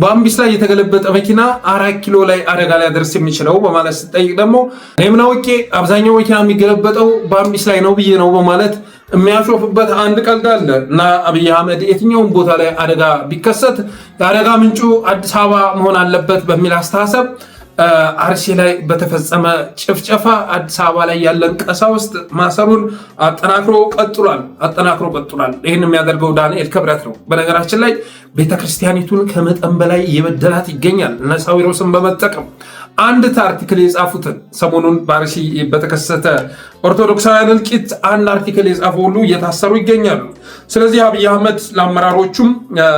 በአምቢስ ላይ የተገለበጠ መኪና 4 ኪሎ ላይ አደጋ ሊያደርስ የሚችለው በማለት ስጠይቅ ደግሞ እኔ ምን አውቄ አብዛኛው መኪና የሚገለበጠው በአምቢስ ላይ ነው ብዬ ነው በማለት የሚያሾፍበት አንድ ቀልድ አለ እና አብይ አህመድ የትኛውን ቦታ ላይ አደጋ ቢከሰት የአደጋ ምንጩ አዲስ አበባ መሆን አለበት በሚል አስተሳሰብ አርሲ ላይ በተፈጸመ ጭፍጨፋ አዲስ አበባ ላይ ያለን ቀሳውስት ማሰሩን አጠናክሮ ቀጥሏል። ይህን የሚያደርገው ዳንኤል ክብረት ነው። በነገራችን ላይ ቤተክርስቲያኒቱን ከመጠን በላይ እየበደላት ይገኛል። እነ ሳዊሮስን በመጠቀም አንድ አርቲክል የጻፉትን ሰሞኑን በአርሲ በተከሰተ ኦርቶዶክሳውያን እልቂት አንድ አርቲክል የጻፉ ሁሉ እየታሰሩ ይገኛሉ። ስለዚህ አብይ አህመድ ለአመራሮቹም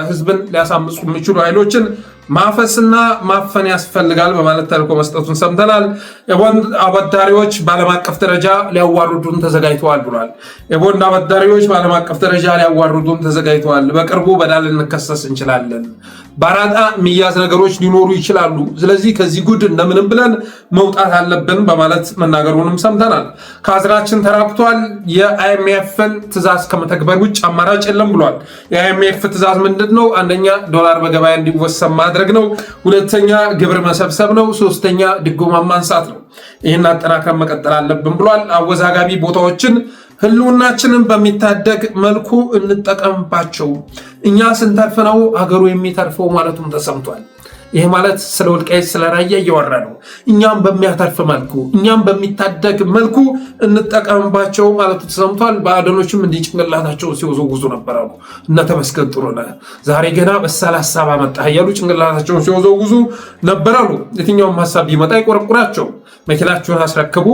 ህዝብን ሊያሳምፁ የሚችሉ ኃይሎችን ማፈስና ማፈን ያስፈልጋል በማለት ተልዕኮ መስጠቱን ሰምተናል። የቦንድ አበዳሪዎች በዓለም አቀፍ ደረጃ ሊያዋርዱን ተዘጋጅተዋል ብሏል። የቦንድ አበዳሪዎች በዓለም አቀፍ ደረጃ ሊያዋርዱን ተዘጋጅተዋል። በቅርቡ በዳል ልንከሰስ እንችላለን። በአራጣ የሚያዝ ነገሮች ሊኖሩ ይችላሉ። ስለዚህ ከዚህ ጉድ እንደምንም ብለን መውጣት አለብን በማለት መናገሩንም ሰምተናል። ከአዝራችን ተራቁቷል። የአይኤምኤፍን ትዕዛዝ ከመተግበር ውጭ አማራጭ የለም ብሏል። የአይኤምኤፍ ትዕዛዝ ምንድን ነው? አንደኛ ዶላር በገበያ እንዲወሰን ማድረግ ነው። ሁለተኛ ግብር መሰብሰብ ነው። ሶስተኛ ድጎማ ማንሳት ነው። ይህን አጠናክረን መቀጠል አለብን ብሏል። አወዛጋቢ ቦታዎችን ህልውናችንን በሚታደግ መልኩ እንጠቀምባቸው። እኛ ስንተርፍ ነው አገሩ የሚተርፈው ማለቱም ተሰምቷል። ይሄ ማለት ስለ ወልቃይት ስለ ራያ እያወራ ነው። እኛም በሚያተርፍ መልኩ እኛም በሚታደግ መልኩ እንጠቀምባቸው ማለቱ ተሰምቷል። በአደኖችም እንዲህ ጭንቅላታቸው ሲወዘውዙ ነበራሉ። እነ ተመስገን ጥሩነህ ዛሬ ገና በሳል ሀሳብ አመጣ እያሉ ጭንቅላታቸውን ሲወዘውዙ ነበራሉ። የትኛውም ሀሳብ ቢመጣ ይቆረቁራቸው። መኪናችሁን አስረክቡ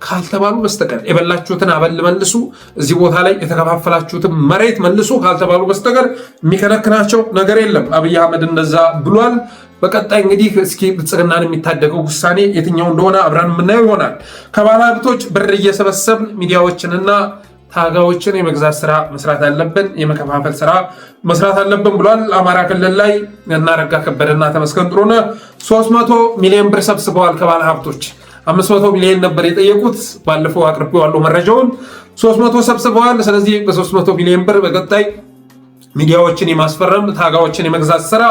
ካልተባሉ በስተቀር የበላችሁትን አበል መልሱ፣ እዚህ ቦታ ላይ የተከፋፈላችሁትን መሬት መልሱ ካልተባሉ በስተቀር የሚከነክናቸው ነገር የለም። አብይ አህመድ እንደዛ ብሏል። በቀጣይ እንግዲህ እስኪ ብልጽግናን የሚታደገው ውሳኔ የትኛው እንደሆነ አብረን የምናየው ይሆናል። ከባለ ሀብቶች ብር እየሰበሰብን ሚዲያዎችንና ታጋዎችን የመግዛት ስራ መስራት አለብን፣ የመከፋፈል ስራ መስራት አለብን ብሏል። አማራ ክልል ላይ እናረጋ ከበደና ተመስገን ጥሩነህ 300 ሚሊዮን ብር ሰብስበዋል ከባለ ሀብቶች። 500 ሚሊዮን ነበር የጠየቁት። ባለፈው አቅርቤዋለሁ መረጃውን። 300 ሰብስበዋል። ስለዚህ በ300 ሚሊዮን ብር በቀጣይ ሚዲያዎችን የማስፈረም ታጋዎችን የመግዛት ስራ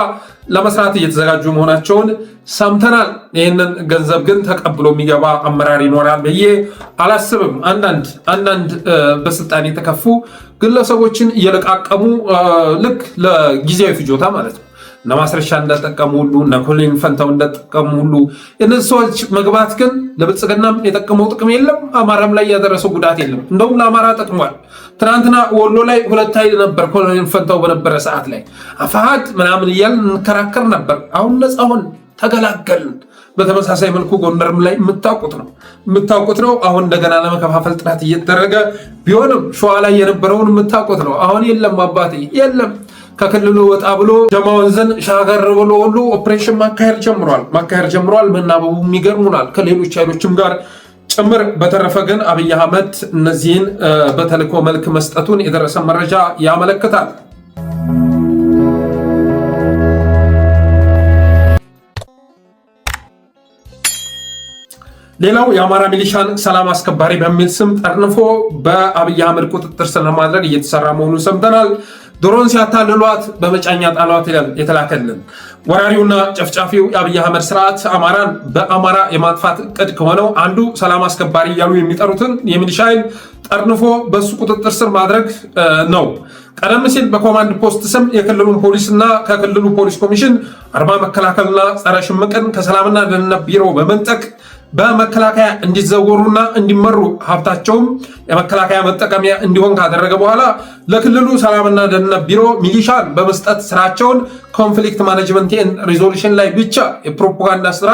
ለመስራት እየተዘጋጁ መሆናቸውን ሰምተናል። ይህንን ገንዘብ ግን ተቀብሎ የሚገባ አመራር ይኖራል ብዬ አላስብም። አንዳንድ በስልጣን የተከፉ ግለሰቦችን እየለቃቀሙ ልክ ለጊዜያዊ ፍጆታ ማለት ነው እነ ማስረሻ እንደጠቀሙ ሁሉ እነ ኮሎኔል ፈንታው እንደጠቀሙ ሁሉ እነዚህ ሰዎች መግባት ግን ለብልጽግናም የጠቀመው ጥቅም የለም፣ አማራም ላይ ያደረሰው ጉዳት የለም። እንደውም ለአማራ ጠቅሟል። ትናንትና ወሎ ላይ 2 ኃይል ነበር። ኮሎኔል ፈንታው በነበረ ሰዓት ላይ አፋሃድ ምናምን እያልን እንከራከር ነበር። አሁን ነፃ ሆን ተገላገልን። በተመሳሳይ መልኩ ጎንደርም ላይ የምታውቁት ነው። አሁን እንደገና ለመከፋፈል ጥረት እየተደረገ ቢሆንም ሸዋ ላይ የነበረውን የምታውቁት ነው። አሁን የለም አባቴ የለም። ከክልሉ ወጣ ብሎ ጀማ ወንዝን ሻገር ብሎ ሁሉ ኦፕሬሽን ማካሄድ ጀምሯል። መናበቡ ይገርሙናል ከሌሎች ኃይሎችም ጋር ጭምር። በተረፈ ግን አብይ አህመድ እነዚህን በተልዕኮ መልክ መስጠቱን የደረሰ መረጃ ያመለክታል። ሌላው የአማራ ሚሊሻን ሰላም አስከባሪ በሚል ስም ጠርንፎ በአብይ አህመድ ቁጥጥር ስር ለማድረግ እየተሰራ መሆኑን ሰምተናል። ድሮን ሲያታልሏት በመጫኛ ጣሏት የተላከልን ወራሪውና ጨፍጫፊው የአብይ አህመድ ስርዓት አማራን በአማራ የማጥፋት እቅድ ከሆነው አንዱ ሰላም አስከባሪ እያሉ የሚጠሩትን የሚሊሻ ኃይል ጠርንፎ በሱ ቁጥጥር ስር ማድረግ ነው። ቀደም ሲል በኮማንድ ፖስት ስም የክልሉን ፖሊስና ከክልሉ ፖሊስ ኮሚሽን አድማ መከላከልና ጸረ ሽምቅን ከሰላምና ደህንነት ቢሮ በመንጠቅ በመከላከያ እንዲዘወሩና እንዲመሩ ሀብታቸውም የመከላከያ መጠቀሚያ እንዲሆን ካደረገ በኋላ ለክልሉ ሰላምና ደህንነት ቢሮ ሚሊሻን በመስጠት ስራቸውን ኮንፍሊክት ማኔጅመንት ኤንድ ሪዞሉሽን ላይ ብቻ የፕሮፓጋንዳ ስራ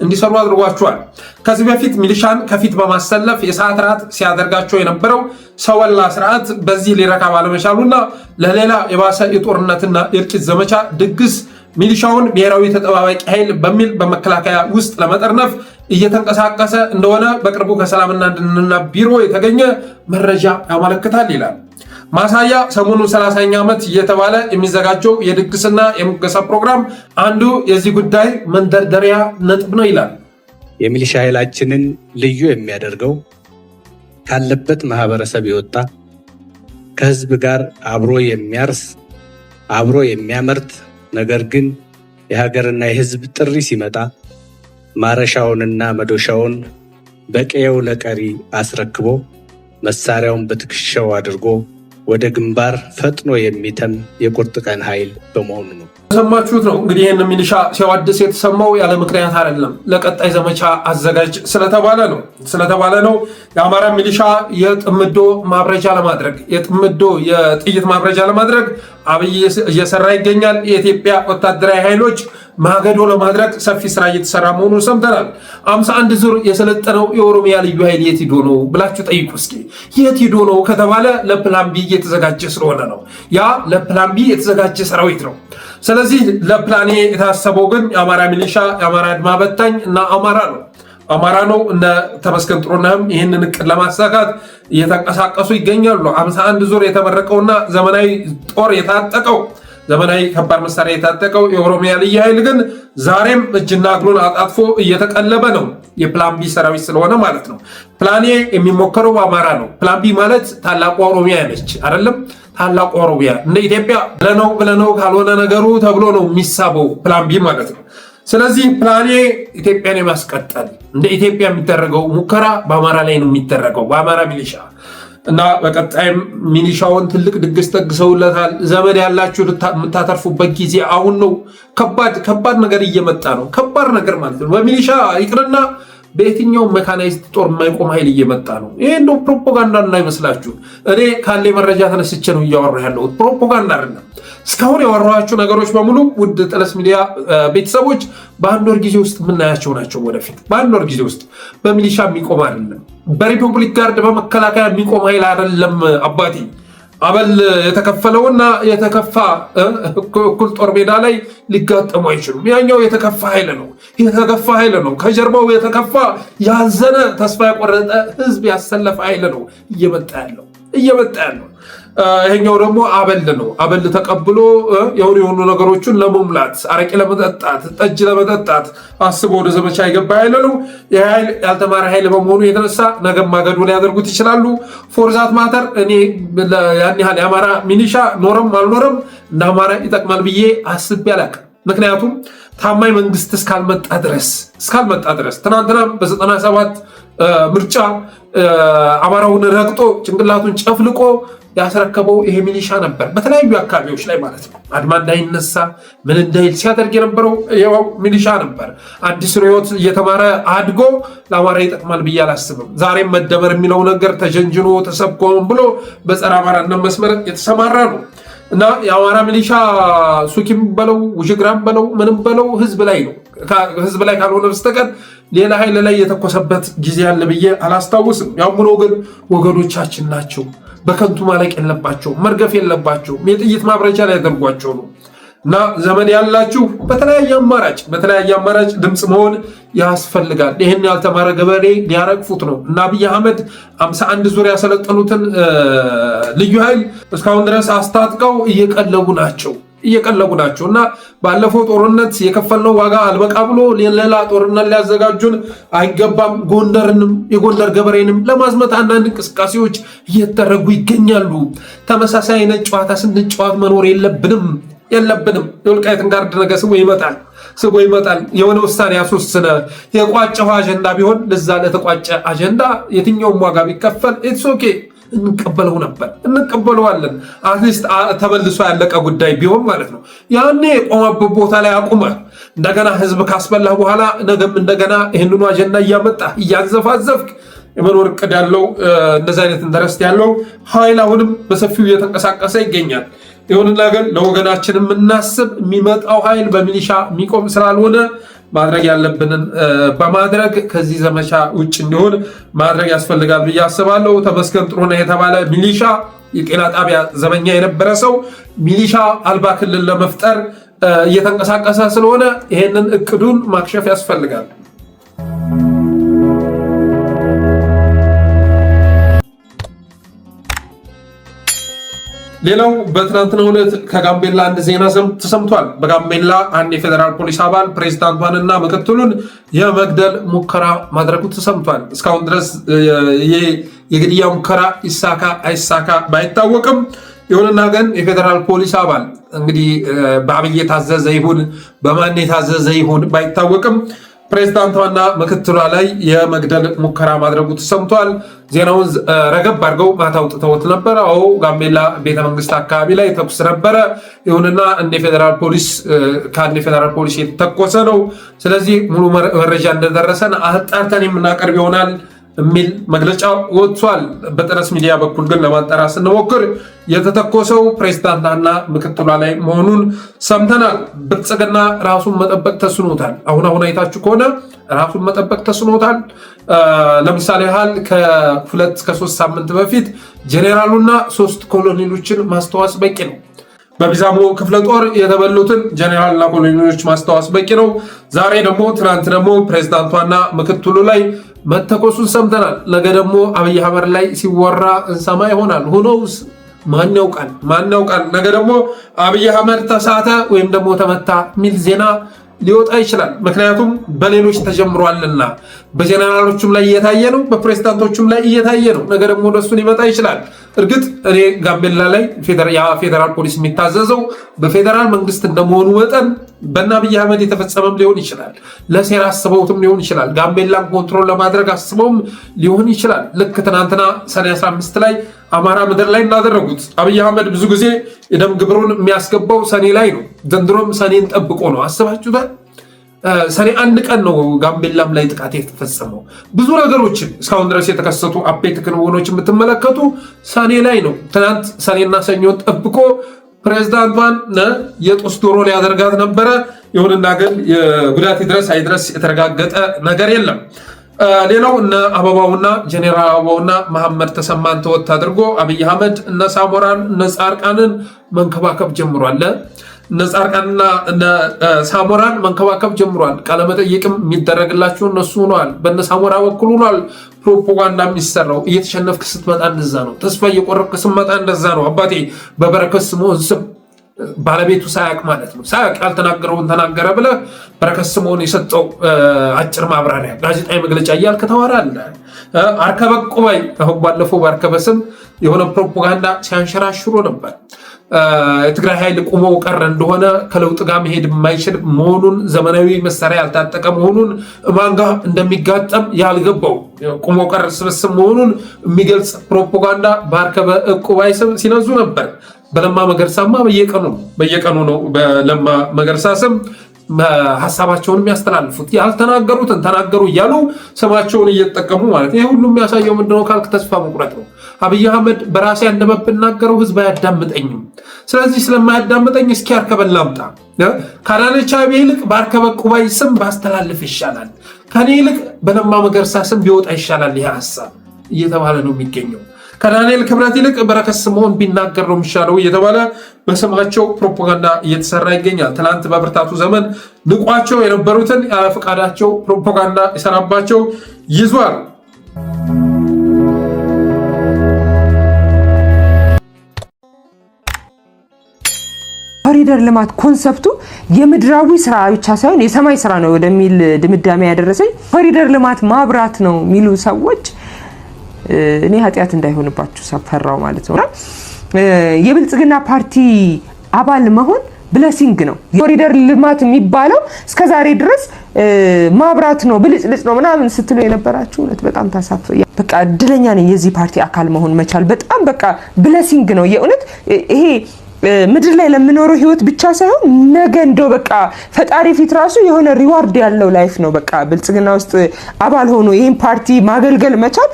እንዲሰሩ አድርጓቸዋል። ከዚህ በፊት ሚሊሻን ከፊት በማሰለፍ የሰዓት ራት ሲያደርጋቸው የነበረው ሰወላ ስርዓት በዚህ ሊረካ ባለመቻሉና ለሌላ የባሰ የጦርነትና የእልቂት ዘመቻ ድግስ ሚሊሻውን ብሔራዊ ተጠባባቂ ኃይል በሚል በመከላከያ ውስጥ ለመጠርነፍ እየተንቀሳቀሰ እንደሆነ በቅርቡ ከሰላምና ደህንነት ቢሮ የተገኘ መረጃ ያመለክታል ይላል። ማሳያ ሰሞኑን 30ኛ ዓመት እየተባለ የሚዘጋጀው የድግስና የሙገሳ ፕሮግራም አንዱ የዚህ ጉዳይ መንደርደሪያ ነጥብ ነው ይላል። የሚሊሻ ኃይላችንን ልዩ የሚያደርገው ካለበት ማህበረሰብ የወጣ ከህዝብ ጋር አብሮ የሚያርስ አብሮ የሚያመርት ነገር ግን የሀገርና የህዝብ ጥሪ ሲመጣ ማረሻውንና መዶሻውን በቀየው ለቀሪ አስረክቦ መሳሪያውን በትከሻው አድርጎ ወደ ግንባር ፈጥኖ የሚተም የቁርጥ ቀን ኃይል በመሆኑ ነው። ሰማችሁት ነው እንግዲህ ይህን ሚሊሻ ሲያዋድስ የተሰማው ያለ ምክንያት አይደለም። ለቀጣይ ዘመቻ አዘጋጅ ስለተባለ ነው። የአማራ ሚሊሻ የጥምዶ ማብረጃ ለማድረግ የጥይት ማብረጃ ለማድረግ አብይ እየሰራ ይገኛል። የኢትዮጵያ ወታደራዊ ኃይሎች ማገዶ ለማድረግ ሰፊ ስራ እየተሰራ መሆኑን ሰምተናል። 51 ዙር የሰለጠነው የኦሮሚያ ልዩ ኃይል የት ሂዶ ነው ብላችሁ ጠይቁ እስኪ። የት ሂዶ ነው ከተባለ ለፕላን ቢ እየተዘጋጀ ስለሆነ ነው። ያ ለፕላን ቢ የተዘጋጀ ሰራዊት ነው። ስለዚህ ለፕላን ኤ የታሰበው ግን የአማራ ሚሊሻ፣ የአማራ አድማ በታኝ እና አማራ ነው። እነ ተመስገን ጥሩነህም ይህንን እቅድ ለማሳካት እየተንቀሳቀሱ ይገኛሉ። 51 ዙር የተመረቀውና ዘመናዊ ጦር የታጠቀው ዘመናዊ ከባድ መሳሪያ የታጠቀው የኦሮሚያ ልዩ ኃይል ግን ዛሬም እጅና እግሩን አጣጥፎ እየተቀለበ ነው። የፕላን ቢ ሰራዊት ስለሆነ ማለት ነው። ፕላን ኤ የሚሞከረው በአማራ ነው። ፕላን ቢ ማለት ታላቋ ኦሮሚያ ነች አይደለም? ታላቋ ኦሮሚያ እንደ ኢትዮጵያ ብለነው ካልሆነ ነገሩ ተብሎ ነው የሚሳበው ፕላን ቢ ማለት ነው። ስለዚህ ፕላን ኤ ኢትዮጵያን የማስቀጠል እንደ ኢትዮጵያ የሚደረገው ሙከራ በአማራ ላይ ነው የሚደረገው፣ በአማራ ሚሊሻ እና በቀጣይም ሚሊሻውን ትልቅ ድግስ ደግሰውለታል። ዘመድ ያላችሁ የምታተርፉበት ጊዜ አሁን ነው። ከባድ ነገር እየመጣ ነው። ከባድ ነገር ማለት ነው። በሚሊሻ ይቅርና በየትኛውም ሜካናይዝድ ጦር የማይቆም ኃይል እየመጣ ነው። ይሄ እንደው ፕሮፓጋንዳ እንዳይመስላችሁ። እኔ ካለ መረጃ ተነስቼ ነው እያወራሁ ያለሁት፣ ፕሮፓጋንዳ አይደለም። እስካሁን ያወራኋቸው ነገሮች በሙሉ ውድ ጠለስ ሚዲያ ቤተሰቦች በአንድ ወር ጊዜ ውስጥ የምናያቸው ናቸው። ወደፊት በአንድ ወር ጊዜ ውስጥ በሚሊሻ የሚቆም አይደለም፣ በሪፐብሊክ ጋርድ በመከላከያ የሚቆም ኃይል አይደለም። አባቴ አበል የተከፈለውና የተከፋ እኩል ጦር ሜዳ ላይ ሊጋጠሙ አይችሉም። ያኛው የተከፋ ኃይል ነው። ከጀርባው የተከፋ ያዘነ ተስፋ የቆረጠ ህዝብ ያሰለፈ ኃይል ነው እየመጣ ያለው። ይሄኛው ደግሞ አበል ነው። አበል ተቀብሎ የሆኑ ነገሮችን ለመሙላት አረቄ ለመጠጣት ጠጅ ለመጠጣት አስቦ ወደ ዘመቻ የገባ ኃይል ነው። ይህ ኃይል ያልተማረ ኃይል በመሆኑ የተነሳ ነገ ማገዶ ሊያደርጉት ይችላሉ። ፎርዛት ማተር እኔ ያን ያህል የአማራ ሚሊሻ ኖረም አልኖረም እንደ አማራ ይጠቅማል ብዬ አስቤ አላውቅም። ምክንያቱም ታማኝ መንግስት እስካልመጣ ድረስ ትናንትናም በ97 ምርጫ አማራውን ረግጦ ጭንቅላቱን ጨፍልቆ ያስረከበው ይሄ ሚሊሻ ነበር። በተለያዩ አካባቢዎች ላይ ማለት ነው። አድማ እንዳይነሳ ምን እንዳይል ሲያደርግ የነበረው ያው ሚሊሻ ነበር። አዲስ ርዕዮት እየተማረ አድጎ ለአማራ ይጠቅማል ብዬ አላስብም። ዛሬም መደመር የሚለው ነገር ተጀንጅኖ ተሰብኮም ብሎ በጸረ አማራነት መስመር የተሰማራ ነው እና የአማራ ሚሊሻ ሱኪም በለው ውዥግራም በለው ምንም በለው ህዝብ ላይ ነው። ህዝብ ላይ ካልሆነ በስተቀር ሌላ ኃይል ላይ የተኮሰበት ጊዜ ያለ ብዬ አላስታውስም። ያው ሆኖ ግን ወገኖቻችን ናቸው። በከንቱ ማለቅ የለባቸው፣ መርገፍ የለባቸው። የጥይት ማብረጃ ላይ ያደርጓቸው ነው እና ዘመን ያላችሁ በተለያየ አማራጭ ድምፅ መሆን ያስፈልጋል። ይህን ያልተማረ ገበሬ ሊያረግፉት ነው እና አብይ አህመድ 51 ዙር ያሰለጠኑትን ልዩ ኃይል እስካሁን ድረስ አስታጥቀው እየቀለቡ ናቸው። እየቀለቡ ናቸውና ባለፈው ጦርነት የከፈልነው ዋጋ አልበቃ ብሎ ሌላ ጦርነት ሊያዘጋጁን አይገባም። ጎንደርንም የጎንደር ገበሬንም ለማዝመት አንዳንድ እንቅስቃሴዎች እየተደረጉ ይገኛሉ። ተመሳሳይ አይነት ጨዋታ ስንጨዋት መኖር የለብንም። የወልቃይትን ጋርድ ነገ ስቦ ይመጣል። የሆነ ውሳኔ ያስወስነ የቋጨው አጀንዳ ቢሆን ለዛ ለተቋጨ አጀንዳ የትኛውም ዋጋ ቢከፈል ኢትስ ኦኬ እንቀበለዋለን። አትሊስት ተመልሶ ያለቀ ጉዳይ ቢሆን ማለት ነው። ያኔ የቆመበት ቦታ ላይ አቁመ እንደገና ህዝብ ካስበላህ በኋላ ነገም እንደገና ይህንኑ አጀንዳ እያመጣ እያንዘፋዘፍክ የመኖር እቅድ ያለው እንደዚህ አይነት ኢንተረስት ያለው ኃይል አሁንም በሰፊው እየተንቀሳቀሰ ይገኛል። ይሁንና ግን ለወገናችን የምናስብ የሚመጣው ኃይል በሚሊሻ የሚቆም ስላልሆነ ማድረግ ያለብንን በማድረግ ከዚህ ዘመቻ ውጭ እንዲሆን ማድረግ ያስፈልጋል ብዬ አስባለሁ። ተመስገን ጥሩነህ የተባለ ሚሊሻ የጤና ጣቢያ ዘበኛ የነበረ ሰው ሚሊሻ አልባ ክልል ለመፍጠር እየተንቀሳቀሰ ስለሆነ ይሄንን እቅዱን ማክሸፍ ያስፈልጋል። ሌላው በትናንትናው ዕለት ከጋምቤላ አንድ ዜና ተሰምቷል። በጋምቤላ አንድ የፌዴራል ፖሊስ አባል ፕሬዝዳንቷንና ምክትሉን የመግደል ሙከራ ማድረጉ ተሰምቷል። እስካሁን ድረስ የግድያ ሙከራ ይሳካ አይሳካ ባይታወቅም፣ ይሁንና ግን የፌዴራል ፖሊስ አባል እንግዲህ በአብይ የታዘዘ ይሁን በማን የታዘዘ ይሁን ባይታወቅም ፕሬዝዳንቷና ምክትሏ ላይ የመግደል ሙከራ ማድረጉ ተሰምቷል። ዜናውን ረገብ አድርገው ማታ አውጥተውት ነበረ። ጋምቤላ ቤተመንግስት አካባቢ ላይ ተኩስ ነበረ። ይሁንና ከአንድ የፌዴራል ፖሊስ የተተኮሰ ነው። ስለዚህ ሙሉ መረጃ እንደደረሰን አጣርተን የምናቀርብ ይሆናል የሚል መግለጫ ወጥቷል። በጠረስ ሚዲያ በኩል ግን ለማጣራት ስንሞክር የተተኮሰው ፕሬዝዳንቷና ምክትሏ ላይ መሆኑን ሰምተናል። ብልጽግና ራሱን መጠበቅ ተስኖታል። አሁን አይታችሁ ከሆነ ራሱን መጠበቅ ተስኖታል። ለምሳሌ ያህል ከ2-3 ሳምንት በፊት ጄኔራሉና 3 ኮሎኔሎችን ማስተዋስ በቂ ነው። በቢዛሞ ክፍለ ጦር የተበሉትን ጀነራልና ኮሎኔሎች ማስተዋስ በቂ ነው። ዛሬ ደግሞ ትናንት ደግሞ ፕሬዝዳንቷና ምክትሉ ላይ መተኮሱን ሰምተናል። ነገ ደግሞ አብይ አህመድ ላይ ሲወራ እንሰማ ይሆናል። ሁኖስ ማን ያውቃል? ነገ ደግሞ አብይ አህመድ ተሳተ ወይም ደግሞ ተመታ የሚል ዜና ሊወጣ ይችላል። ምክንያቱም በሌሎች ተጀምሯልና በጀነራሎቹም ላይ እየታየ ነው፣ በፕሬዝዳንቶቹም ላይ እየታየ ነው። ነገ ደግሞ ወደሱን ሊመጣ ይችላል። እርግጥ እኔ ጋምቤላ ላይ ፌዴራል ፖሊስ የሚታዘዘው በፌዴራል መንግስት እንደመሆኑ መጠን በእነ አብይ አህመድ የተፈጸመም ሊሆን ይችላል። ለሴራ አስበውትም ሊሆን ይችላል። ጋምቤላን ኮንትሮል ለማድረግ አስበውም ሊሆን ይችላል። ልክ ትናንትና ሰኔ 15 ላይ አማራ ምድር ላይ እናደረጉት። አብይ አህመድ ብዙ ጊዜ የደም ግብሩን የሚያስገባው ሰኔ ላይ ነው። ዘንድሮም ሰኔን ጠብቆ ነው። አስባችሁታል? ሰኔ 1 ቀን ነው ጋምቤላም ላይ ጥቃት የተፈጸመው። ብዙ ነገሮችን እስካሁን ድረስ የተከሰቱ አቤት ክንውኖች የምትመለከቱ ሰኔ ላይ ነው። ትናንት ሰኔና ሰኞን ጠብቆ ፕሬዝዳንቷን የጦስ ዶሮ ሊያደርጋት ነበረ። ይሁንና ግን ጉዳት ይድረስ አይድረስ የተረጋገጠ ነገር የለም። ሌላው እነ አበባውና ጄኔራል አበባውና መሐመድ ተሰማን ተወት አድርጎ አብይ አህመድ እነ ሳሞራን እነ ጻርቃንን መንከባከብ ጀምሯል። እነ ጻርቃንና እነ ሳሞራን መንከባከብ ጀምሯል። ቃለመጠይቅም የሚደረግላቸው እነሱ ሆነዋል። በእነ ሳሞራ በኩል ሆኗል ፕሮፓጋንዳ የሚሰራው። እየተሸነፍክ ስትመጣ እንደዛ ነው። ተስፋ እየቆረጥክ ስትመጣ እንደዛ ነው። አባቴ በበረከት ስምዖን ስም ባለቤቱ ሳያቅ ማለት ነው። ሳያቅ ያልተናገረውን ተናገረ ብለህ በረከት ስምዖን የሰጠው አጭር ማብራሪያ ጋዜጣዊ መግለጫ እያልክ ታወራለህ። አርከበ ቁባይ አሁን ባለፈው በአርከበ ስም የሆነ ፕሮፓጋንዳ ሲያንሸራሽሮ ነበር። የትግራይ ኃይል ቁሞ ቀረ እንደሆነ ከለውጥ ጋር መሄድ የማይችል መሆኑን ዘመናዊ መሳሪያ ያልታጠቀ መሆኑን ማንጋ እንደሚጋጠም ያልገባው ቁሞ ቀረ ስብስብ መሆኑን የሚገልጽ ፕሮፓጋንዳ በአርከበ ቁባይ ስም ሲነዙ ነበር። በለማ መገርሳማ በየቀኑ ነው በለማ መገርሳ ስም ሀሳባቸውን የሚያስተላልፉት። ያልተናገሩትን ተናገሩ እያሉ ስማቸውን እየተጠቀሙ ማለት። ይሄ ሁሉ የሚያሳየው ምንድነው ካልክ ተስፋ መቁረጥ ነው። አብይ አህመድ በራሴ አንደበት ብናገረው ህዝብ አያዳምጠኝም። ስለዚህ ስለማያዳምጠኝ እስኪ አርከበን ላምጣ፣ ከአዳነች አቤቤ ይልቅ በአርከበ ቁባይ ስም ባስተላልፍ ይሻላል፣ ከኔ ይልቅ በለማ መገርሳ ስም ቢወጣ ይሻላል ይህ ሀሳብ እየተባለ ነው የሚገኘው። ከዳንኤል ክብረት ይልቅ በረከት ስምዖን ቢናገር ነው የሚሻለው እየተባለ በስማቸው ፕሮፓጋንዳ እየተሰራ ይገኛል። ትናንት በብርታቱ ዘመን ንቋቸው የነበሩትን ያለ ፈቃዳቸው ፕሮፓጋንዳ ይሰራባቸው ይዟል። ኮሪደር ልማት ኮንሰፕቱ የምድራዊ ስራ ብቻ ሳይሆን የሰማይ ስራ ነው ወደሚል ድምዳሜ ያደረሰኝ ኮሪደር ልማት ማብራት ነው የሚሉ ሰዎች እኔ ኃጢያት እንዳይሆንባችሁ ሰፈራው ማለት ነው። የብልጽግና ፓርቲ አባል መሆን ብለሲንግ ነው። ኮሪደር ልማት የሚባለው እስከዛሬ ድረስ ማብራት ነው ብልጽልጽ ነው ምናምን ስትሉ የነበራችሁ እውነት በጣም ታሳፍሩ። በቃ እድለኛ ነኝ የዚህ ፓርቲ አካል መሆን መቻል በጣም በቃ ብለሲንግ ነው የእውነት። ይሄ ምድር ላይ ለምኖረው ህይወት ብቻ ሳይሆን ነገ እንደው በቃ ፈጣሪ ፊት ራሱ የሆነ ሪዋርድ ያለው ላይፍ ነው። በቃ ብልጽግና ውስጥ አባል ሆኖ ይሄን ፓርቲ ማገልገል መቻል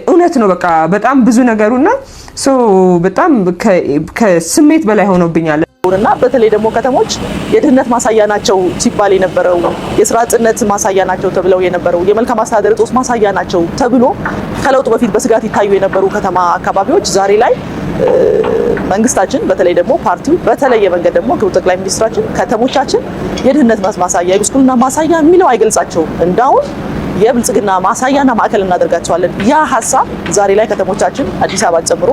እውነት ነው። በቃ በጣም ብዙ ነገሩና በጣም ከስሜት በላይ ሆኖብኛል። እና በተለይ ደግሞ ከተሞች የድህነት ማሳያ ናቸው ሲባል የነበረው የስራ አጥነት ማሳያ ናቸው ተብለው የነበረው የመልካም አስተዳደር እጦት ማሳያ ናቸው ተብሎ ከለውጡ በፊት በስጋት ይታዩ የነበሩ ከተማ አካባቢዎች ዛሬ ላይ መንግስታችን በተለይ ደግሞ ፓርቲው በተለየ መንገድ ደግሞ ክቡር ጠቅላይ ሚኒስትራችን ከተሞቻችን የድህነት ማሳያ የጉስቁልና ማሳያ የሚለው አይገልጻቸውም። እንዳውም የብልጽግና ማሳያና ማዕከል እናደርጋቸዋለን። ያ ሀሳብ ዛሬ ላይ ከተሞቻችን አዲስ አበባን ጨምሮ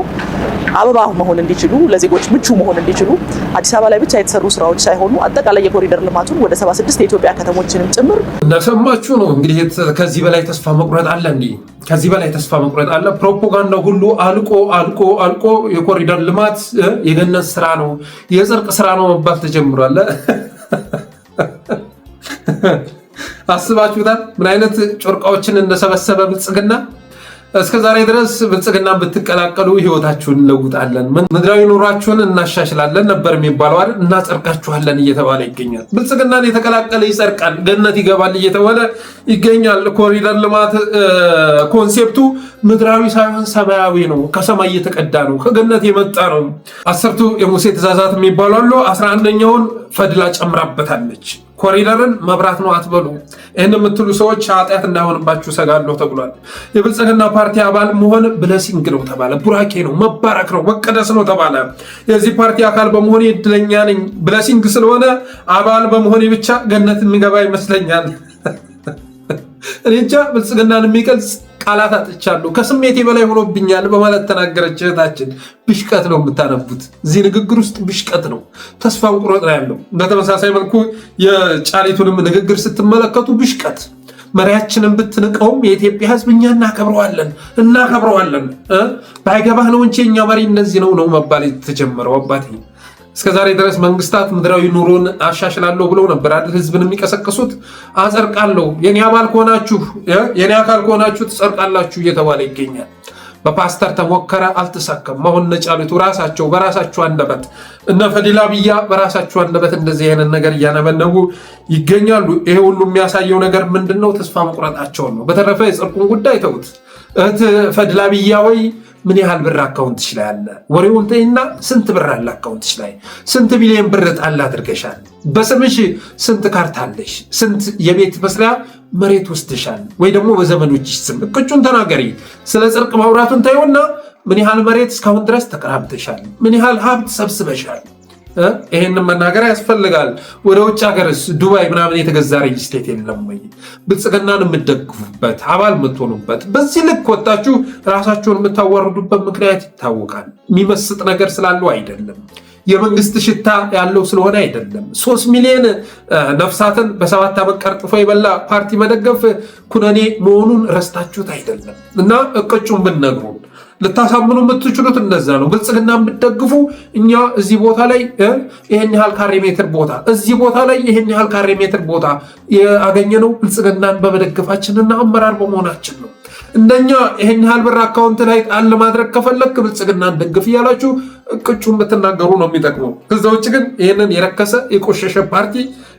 አበባ መሆን እንዲችሉ ለዜጎች ምቹ መሆን እንዲችሉ አዲስ አበባ ላይ ብቻ የተሰሩ ስራዎች ሳይሆኑ አጠቃላይ የኮሪደር ልማቱን ወደ 76 የኢትዮጵያ ከተሞችንም ጭምር እንደሰማችሁ ነው። እንግዲህ ከዚህ በላይ ተስፋ መቁረጥ አለ እንዴ? ከዚህ በላይ ተስፋ መቁረጥ አለ? ፕሮፓጋንዳው ሁሉ አልቆ የኮሪደር ልማት የገነት ስራ ነው የጽድቅ ስራ ነው መባል ተጀምሯል። አስባችሁታል? ምን አይነት ጮርቃዎችን እንደሰበሰበ ብልጽግና። እስከ ዛሬ ድረስ ብልጽግናን ብትቀላቀሉ ህይወታችሁን እንለውጣለን፣ ምድራዊ ኑሯችሁን እናሻሽላለን ነበር የሚባለው አይደል? እናጸድቃችኋለን እየተባለ ይገኛል። ብልጽግናን የተቀላቀለ ይጸድቃል፣ ገነት ይገባል እየተባለ ይገኛል። ኮሪደር ልማት ኮንሴፕቱ ምድራዊ ሳይሆን ሰማያዊ ነው። ከሰማይ እየተቀዳ ነው፣ ከገነት የመጣ ነው። 10ቱ የሙሴ ትእዛዛት የሚባሉ አሉ። 11ኛውን ፈድላ ጨምራበታለች። ኮሪደርን መብራት ነው አትበሉ። ይህን የምትሉ ሰዎች ኃጢአት እንዳይሆንባችሁ ሰጋለሁ ተብሏል። የብልጽግና ፓርቲ አባል መሆን ብለሲንግ ነው ተባለ፣ ቡራኬ ነው፣ መባረክ ነው፣ መቀደስ ነው ተባለ። የዚህ ፓርቲ አካል በመሆኔ እድለኛ ነኝ። ብለሲንግ ስለሆነ አባል በመሆኔ ብቻ ገነት የሚገባ ይመስለኛል። እኔ እንጃ ብልጽግናን የሚገልጽ ቃላት አጥቻለሁ፣ ከስሜቴ በላይ ሆኖብኛል በማለት ተናገረች እህታችን። ብሽቀት ነው የምታነቡት፣ እዚህ ንግግር ውስጥ ብሽቀት ነው፣ ተስፋ መቁረጥ ነው ያለው። በተመሳሳይ መልኩ የጫሊቱንም ንግግር ስትመለከቱ ብሽቀት። መሪያችንን ብትንቀውም የኢትዮጵያ ሕዝብ እኛ እናከብረዋለን። ባይገባህ ነው እንጂ የኛ መሪ እንደዚህ ነው መባል የተጀመረው። አባቴ እስከዛሬ ድረስ መንግስታት ምድራዊ ኑሮን አሻሽላለሁ ብለው ነበር አይደል ህዝብን የሚቀሰቅሱት። አጸድቃለሁ፣ የኔ አባል ከሆናችሁ የኔ አካል ከሆናችሁ ትጸድቃላችሁ እየተባለ ይገኛል። በፓስተር ተሞከረ፣ አልተሳካም። አሁን እነ ጫሊቱ ራሳቸው በራሳቸው አንደበት እነ ፈዲላ ብያ በራሳቸው አንደበት እንደዚህ አይነት ነገር እያነበነቡ ይገኛሉ። ይሄ ሁሉ የሚያሳየው ነገር ምንድነው? ተስፋ መቁረጣቸውን ነው። በተረፈ የጽድቁን ጉዳይ ተውት። እህት ፈዲላ ብያ ወይ ምን ያህል ብር አካውንትሽ ላይ አለ? ወሬውን ተይና ስንት ብር አለ አካውንትሽ ላይ? ስንት ቢሊዮን ብር ጣል አድርገሻል? በስምሽ ስንት ካርታ አለሽ? ስንት የቤት መስሪያ መሬት ወስደሻል? ወይ ደግሞ በዘመዶችሽ ስም እቅጩን ተናገሪ። ስለ ጽድቅ ማውራቱን ታዩና ምን ያህል መሬት እስካሁን ድረስ ተቀራምተሻል? ምን ያህል ሀብት ሰብስበሻል? ይሄንን መናገር ያስፈልጋል። ወደ ውጭ ሀገርስ ዱባይ ምናምን የተገዛ ሪል ስቴት የለም ወይ? ብልጽግናን የምትደግፉበት አባል የምትሆኑበት በዚህ ልክ ወጣችሁ ራሳችሁን የምታዋርዱበት ምክንያት ይታወቃል። የሚመስጥ ነገር ስላለው አይደለም፣ የመንግስት ሽታ ያለው ስለሆነ አይደለም። 3 ሚሊዮን ነፍሳትን በ7 ዓመት ቀርጥፎ የበላ ፓርቲ መደገፍ ኩነኔ መሆኑን ረስታችሁት አይደለም። እና እቅጩን ብትነግሩን ልታሳምኑ የምትችሉት እንደዛ ነው። ብልጽግና የምትደግፉ እኛ እዚህ ቦታ ላይ ይሄን ያህል ካሬ ሜትር ቦታ እዚህ ቦታ ላይ ይሄን ያህል ካሬ ሜትር ቦታ ያገኘነው ብልጽግናን በመደገፋችንና አመራር በመሆናችን ነው። እንደኛ ይሄን ያህል ብር አካውንት ላይ ጣል ለማድረግ ከፈለክ ብልጽግናን ደግፍ እያላችሁ እቅጩን ብትናገሩ ነው የሚጠቅመው። ከዛ ውጭ ግን ይሄንን የረከሰ የቆሸሸ ፓርቲ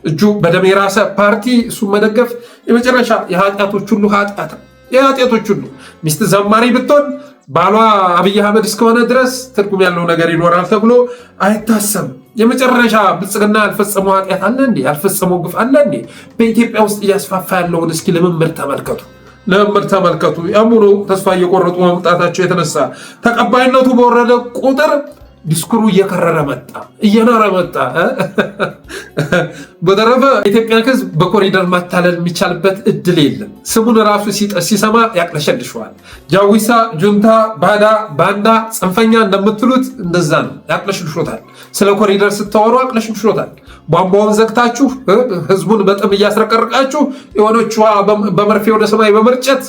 እጁ በደም የራሰ ፓርቲ እሱ መደገፍ የመጨረሻ የኃጢአቶች ሁሉ ኃጢአት ነው። የኃጢአቶች ሁሉ ሚስት ዘማሪ ብትሆን ባሏ አብይ አህመድ እስከሆነ ድረስ ትርጉም ያለው ነገር ይኖራል ተብሎ አይታሰብም። የመጨረሻ ብልጽግና ያልፈጸመው ኃጢአት አለ እንዴ? ያልፈጸመው ግፍ አለ እንዴ? በኢትዮጵያ ውስጥ እያስፋፋ ያለውን እስኪ ልምምር ተመልከቱ። ያሙኑ ተስፋ እየቆረጡ መምጣታቸው የተነሳ ተቀባይነቱ በወረደ ቁጥር ዲስኩሩ እየከረረ መጣ፣ እየናረ መጣ። በተረፈ ኢትዮጵያ ሕዝብ በኮሪደር ማታለል የሚቻልበት እድል የለም። ስሙን ራሱ ሲሰማ ያቅለሸልሸዋል። ጃዊሳ፣ ጁንታ፣ ባዳ፣ ባንዳ፣ ጽንፈኛ እንደምትሉት እንደዛ ነው፣ ያቅለሽልሾታል። ስለ ኮሪደር ስታወሩ ያቅለሽልሾታል። ቧንቧውን ዘግታችሁ ህዝቡን በጥም እያስረቀርቃችሁ የሆነች በመርፌ ወደ ሰማይ በመርጨት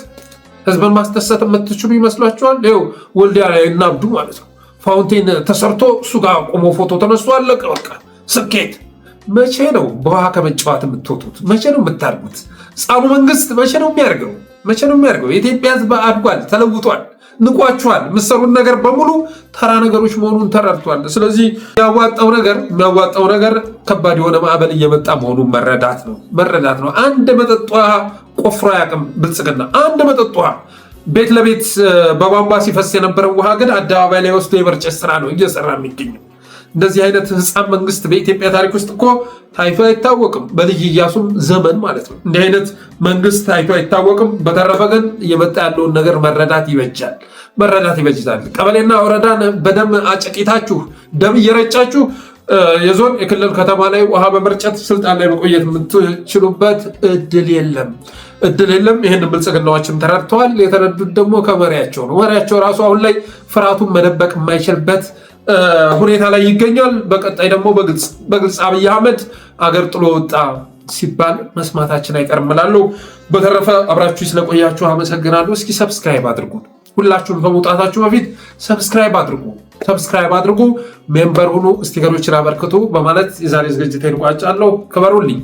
ህዝብን ማስደሰት የምትችሉ ይመስሏችኋል? ይኸው ወልዲያ ላይ እናብዱ ማለት ነው። ፋውንቴን ተሰርቶ እሱ ጋር ቆሞ ፎቶ ተነስቶ አለቀ በቃ ስኬት። መቼ ነው በውሃ ከመጫወት የምትወጡት? መቼ ነው የምታርጉት? ህፃኑ መንግስት መቼ ነው የሚያርገው? መቼ ነው የሚያርገው? የኢትዮጵያ ህዝብ አድጓል፣ ተለውጧል፣ ንቋችኋል። የምትሰሩት ነገር በሙሉ ተራ ነገሮች መሆኑን ተረድቷል። ስለዚህ የሚያዋጣው ነገር ከባድ የሆነ ማዕበል እየመጣ መሆኑን መረዳት ነው። አንድ መጠጥ ውሃ ቆፍሮ አያውቅም ብልጽግና። አንድ መጠጥ ውሃ ቤት ለቤት በቧንቧ ሲፈስ የነበረው ውሃ ግን አደባባይ ላይ ወስዶ የመርጨት ስራ ነው እየሰራ የሚገኘው። እንደዚህ አይነት ህፃን መንግስት በኢትዮጵያ ታሪክ ውስጥ እኮ ታይቶ አይታወቅም። በልጅ ኢያሱም ዘመን ማለት ነው። እንዲህ አይነት መንግስት ታይቶ አይታወቅም። በተረፈ ግን እየመጣ ያለውን ነገር መረዳት ይበጃል። ቀበሌና ወረዳን በደም አጨቂታችሁ ደም እየረጫችሁ የዞን የክልል ከተማ ላይ ውሃ በመርጨት ስልጣን ላይ መቆየት የምትችሉበት እድል የለም። ይህንን ብልጽግናዎችም ተረድተዋል። የተረዱት ደግሞ ከመሪያቸው ነው። መሪያቸው ራሱ አሁን ላይ ፍርሃቱን መደበቅ የማይችልበት ሁኔታ ላይ ይገኛል። በቀጣይ ደግሞ በግልጽ አብይ አህመድ አገር ጥሎ ወጣ ሲባል መስማታችን አይቀርም እላለሁ። በተረፈ አብራችሁ ስለቆያችሁ አመሰግናለሁ። እስኪ ሰብስክራይብ አድርጉ። ሁላችሁም ከመውጣታችሁ በፊት ሰብስክራይብ አድርጉ፣ ሜምበር ሁኑ፣ ስቲከሮችን አበርክቱ በማለት የዛሬ ዝግጅት ቋጫለሁ። ክበሩልኝ።